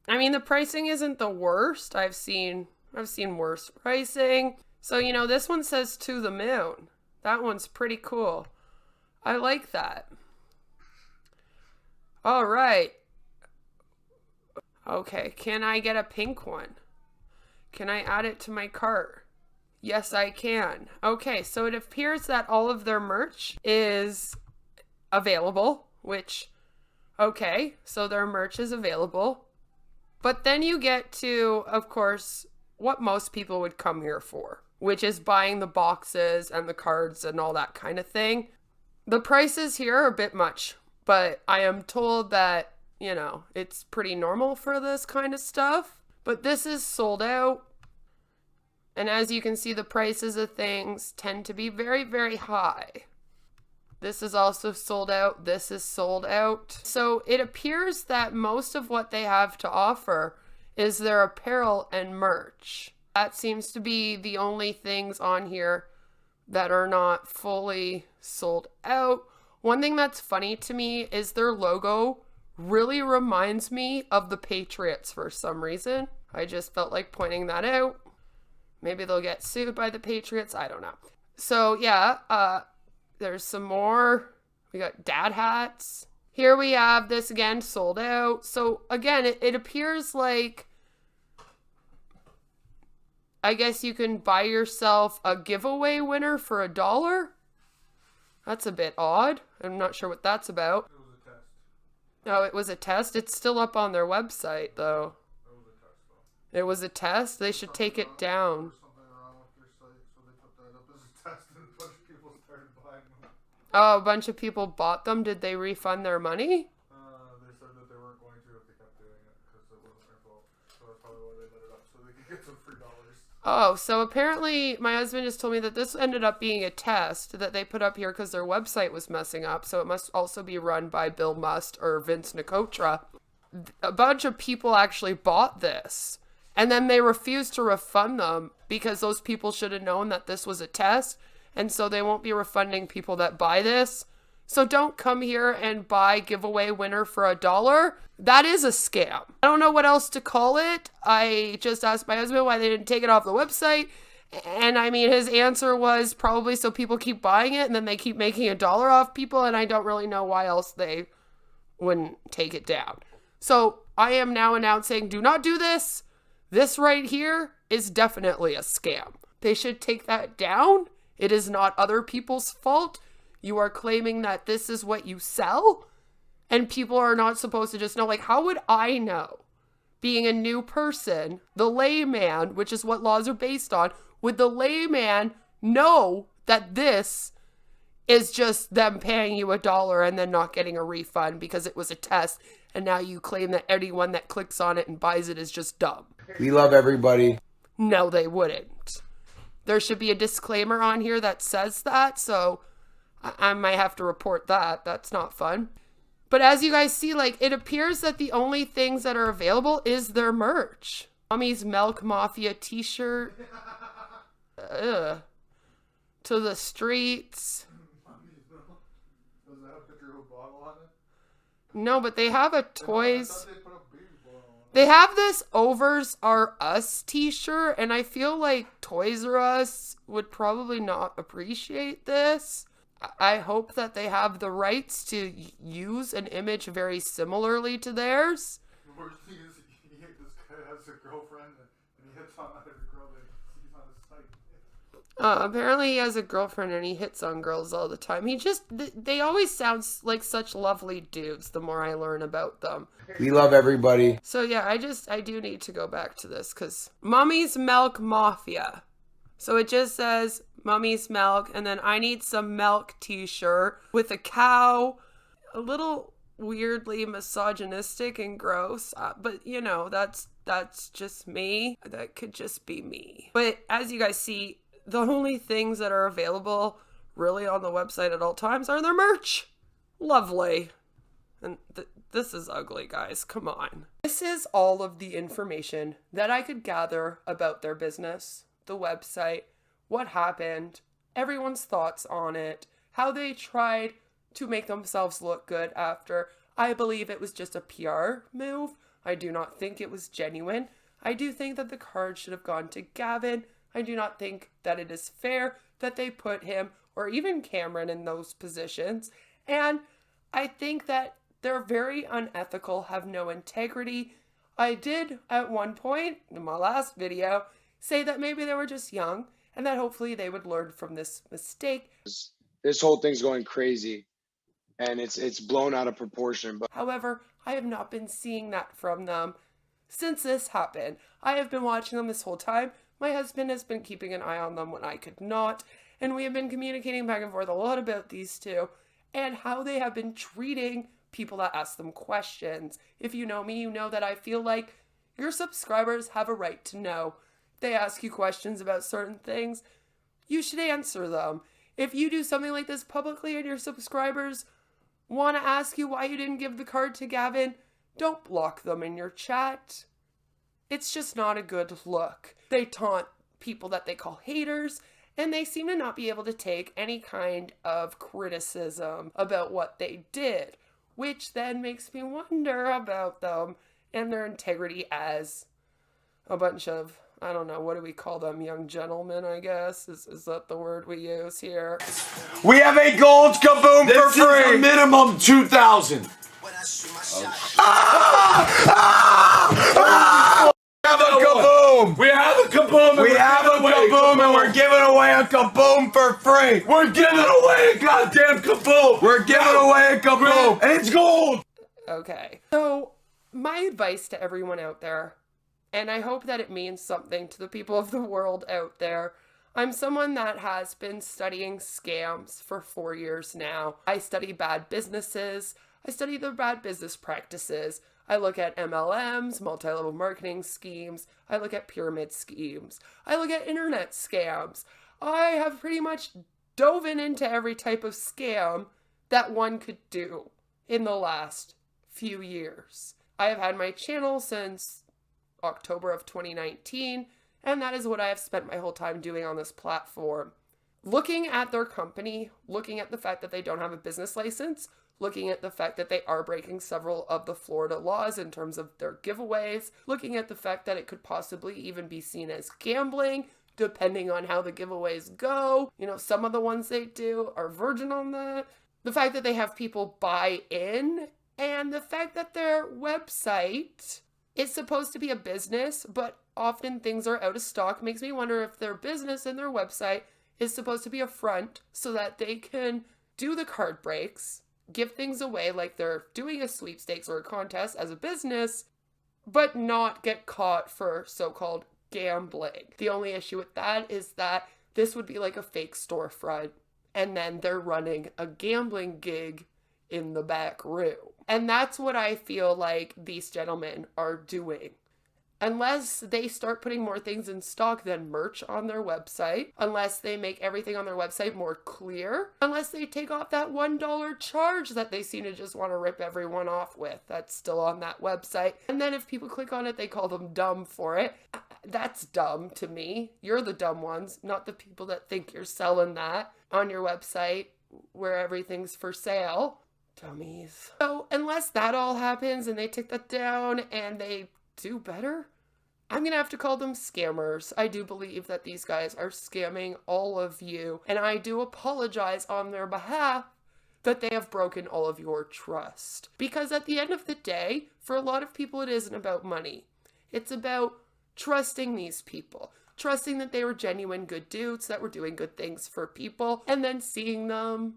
I mean, the pricing isn't the worst. I've seen worse pricing. So, you know, this one says to the moon. That one's pretty cool. I like that. All right. Okay, can I get a pink one? Can I add it to my cart? Yes, I can. Okay, so it appears that all of their merch is available, which, okay, so their merch is available. But then you get to, of course, what most people would come here for, which is buying the boxes and the cards and all that kind of thing. The prices here are a bit much, but I am told that, you know, it's pretty normal for this kind of stuff. But this is sold out. And as you can see, the prices of things tend to be very, very high. This is also sold out. This is sold out. So it appears that most of what they have to offer is their apparel and merch. That seems to be the only things on here that are not fully sold out. One thing that's funny to me is their logo really reminds me of the Patriots for some reason. I just felt like pointing that out. Maybe they'll get sued by the Patriots. I don't know. So yeah, there's some more. We got dad hats. Here we have this again, sold out. So again, it appears like I guess you can buy yourself a giveaway winner for $1. That's a bit odd. I'm not sure what that's about. It was a test. Oh, it was a test? It's still up on their website, though. It was a test, though. It was a test? They should take it down. Something wrong with their site, so they put that up as a test, and a bunch of people started buying them. Oh, a bunch of people bought them. Did they refund their money? They said that they weren't going to if they kept doing it, because it wasn't their fault. So that's probably why they let it up, so they could get some free dollars. Oh, so apparently my husband just told me that this ended up being a test that they put up here because their website was messing up. So it must also be run by Bill Must or Vince Nicotra. A bunch of people actually bought this, and then they refused to refund them because those people should have known that this was a test, and so they won't be refunding people that buy this. So don't come here and buy giveaway winner for $1. That is a scam. I don't know what else to call it. I just asked my husband why they didn't take it off the website. And I mean, his answer was probably so people keep buying it and then they keep making $1 off people. And I don't really know why else they wouldn't take it down. So I am now announcing, do not do this. This right here is definitely a scam. They should take that down. It is not other people's fault. You are claiming that this is what you sell, and people are not supposed to just know. Like, how would I know? Being a new person, the layman, which is what laws are based on, would the layman know that this is just them paying you $1 and then not getting a refund because it was a test, and now you claim that anyone that clicks on it and buys it is just dumb? We love everybody. No, they wouldn't. There should be a disclaimer on here that says that, so I might have to report that. That's not fun. But as you guys see, like, it appears that the only things that are available is their merch. Mommy's Milk Mafia t-shirt. To the streets. Does it have a picture of a bottle on it? No, but they have a toys. They have this Overs Are Us t-shirt, and I feel like Toys R Us would probably not appreciate this. I hope that they have the rights to use an image very similarly to theirs. The worst thing is, this guy has a girlfriend, and he hits on other girl that he's on his site. Apparently he has a girlfriend and he hits on girls all the time. They always sound like such lovely dudes the more I learn about them. We love everybody. So yeah, I do need to go back to this because Mommy's Milk Mafia. So it just says Mommy's Milk, and then I Need Some Milk t-shirt with a cow. A little weirdly misogynistic and gross, but you know, that's just me. That could just be me. But as you guys see, the only things that are available really on the website at all times are their merch. Lovely. And this is ugly, guys. Come on. This is all of the information that I could gather about their business, the website, what happened, everyone's thoughts on it, how they tried to make themselves look good after. I believe it was just a PR move. I do not think it was genuine. I do think that the card should have gone to Gavin. I do not think that it is fair that they put him or even Cameron in those positions. And I think that they're very unethical, have no integrity. I did at one point in my last video say that maybe they were just young and that hopefully they would learn from this mistake. This whole thing's going crazy and it's blown out of proportion. But however, I have not been seeing that from them since this happened. I have been watching them this whole time. My husband has been keeping an eye on them when I could not, and we have been communicating back and forth a lot about these two and how they have been treating people that ask them questions. If you know me, you know that I feel like your subscribers have a right to know. If they ask you questions about certain things, you should answer them. If you do something like this publicly and your subscribers want to ask you why you didn't give the card to Gavin, don't block them in your chat. It's just not a good look. They taunt people that they call haters, and they seem to not be able to take any kind of criticism about what they did, which then makes me wonder about them and their integrity as a bunch of, I don't know, what do we call them? Young gentlemen, I guess? Is that the word we use here? We have a gold Kaboom for free. This is a minimum 2,000. We have a Kaboom. We have a Kaboom. We have Kaboom, and we're giving away a Kaboom for free. We're giving away a goddamn Kaboom. We're giving away a Kaboom, and it's gold. Okay. So, my advice to everyone out there, and I hope that it means something to the people of the world out there. I'm someone that has been studying scams for 4 years now. I study bad businesses. I study their bad business practices. I look at MLMs, multi-level marketing schemes. I look at pyramid schemes. I look at internet scams. I have pretty much dove into every type of scam that one could do in the last few years. I have had my channel since October of 2019, and that is what I have spent my whole time doing on this platform. Looking at their company, looking at the fact that they don't have a business license, looking at the fact that they are breaking several of the Florida laws in terms of their giveaways, looking at the fact that it could possibly even be seen as gambling, depending on how the giveaways go. You know, some of the ones they do are virgin on that. The fact that they have people buy in, and the fact that their website is supposed to be a business, but often things are out of stock, makes me wonder if their business and their website is supposed to be a front so that they can do the card breaks, give things away like they're doing a sweepstakes or a contest as a business, but not get caught for so-called gambling. The only issue with that is that this would be like a fake storefront, and then they're running a gambling gig in the back room. And that's what I feel like these gentlemen are doing. Unless they start putting more things in stock than merch on their website, unless they make everything on their website more clear, unless they take off that $1 charge that they seem to just want to rip everyone off with, that's still on that website. And then if people click on it, they call them dumb for it. That's dumb to me. You're the dumb ones, not the people that think you're selling that on your website where everything's for sale. Dummies. So unless that all happens and they take that down and they do better, I'm gonna have to call them scammers. I do believe that these guys are scamming all of you, and I do apologize on their behalf that they have broken all of your trust. Because at the end of the day, for a lot of people, it isn't about money. It's about trusting these people, trusting that they were genuine good dudes that were doing good things for people, and then seeing them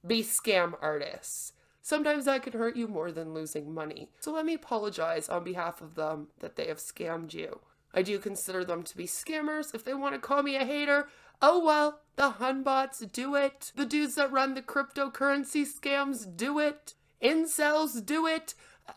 be scam artists. Sometimes that could hurt you more than losing money. So let me apologize on behalf of them that they have scammed you. I do consider them to be scammers. If they want to call me a hater, oh well, the Hunbots do it. The dudes that run the cryptocurrency scams do it. Incels do it.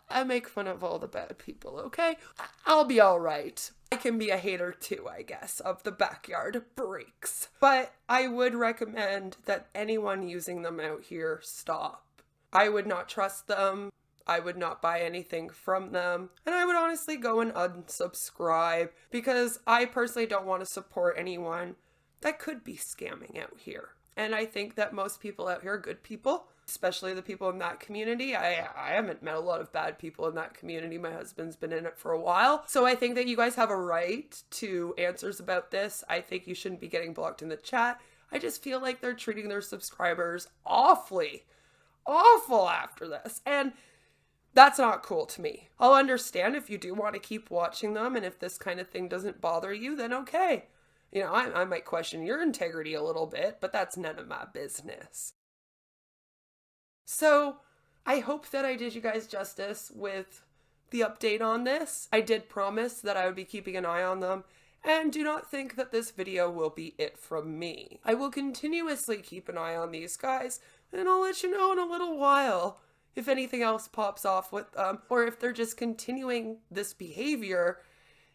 I make fun of all the bad people, okay? I'll be alright. I can be a hater too, I guess, of the backyard breaks. But I would recommend that anyone using them out here stop. I would not trust them. I would not buy anything from them. And I would honestly go and unsubscribe because I personally don't want to support anyone that could be scamming out here. And I think that most people out here are good people, especially the people in that community. I haven't met a lot of bad people in that community. My husband's been in it for a while. So I think that you guys have a right to answers about this. I think you shouldn't be getting blocked in the chat. I just feel like they're treating their subscribers awful after this, and that's not cool to me. I'll understand if you do want to keep watching them, and if this kind of thing doesn't bother you, then okay. You know, I might question your integrity a little bit, but that's none of my business. So, I hope that I did you guys justice with the update on this. I did promise that I would be keeping an eye on them, and do not think that this video will be it from me. I will continuously keep an eye on these guys, and I'll let you know in a little while if anything else pops off with them, or if they're just continuing this behavior,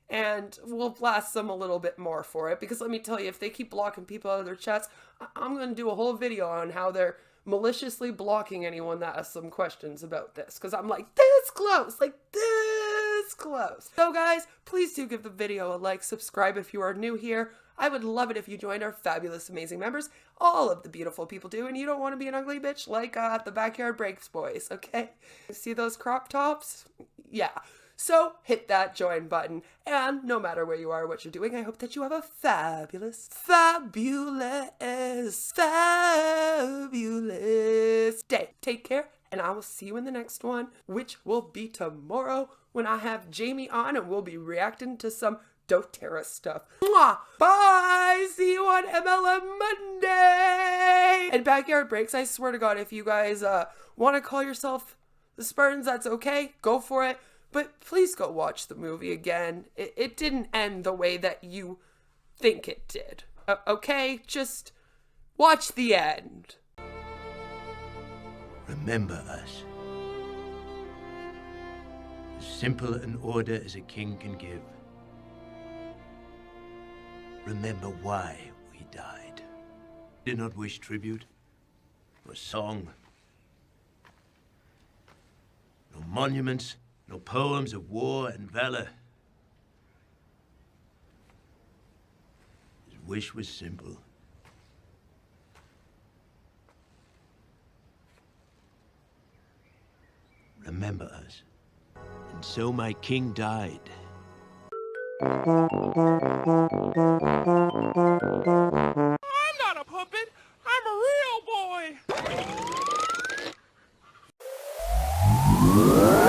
and we'll blast them a little bit more for it. Because let me tell you, if they keep blocking people out of their chats, I'm going to do a whole video on how they're maliciously blocking anyone that has some questions about this. Because I'm like, this close, like this close. So guys, please do give the video a like, subscribe if you are new here. I would love it if you joined our fabulous, amazing members. All of the beautiful people do, and you don't want to be an ugly bitch like the Backyard Breaks boys, okay? See those crop tops? Yeah. So hit that join button, and no matter where you are or what you're doing, I hope that you have a fabulous day. Take care, and I will see you in the next one, which will be tomorrow when I have Jamie on, and we'll be reacting to some doTERRA stuff. Mwah! Bye! See you on MLM Monday! And Backyard Breaks, I swear to God, if you guys want to call yourself the Spartans, that's okay. Go for it. But please go watch the movie again. It didn't end the way that you think it did. Okay? Just watch the end. Remember us. As simple an order as a king can give. Remember why we died. Did not wish tribute or song. No monuments, no poems of war and valor. His wish was simple. Remember us. And so my king died. I'm not a puppet. I'm a real boy.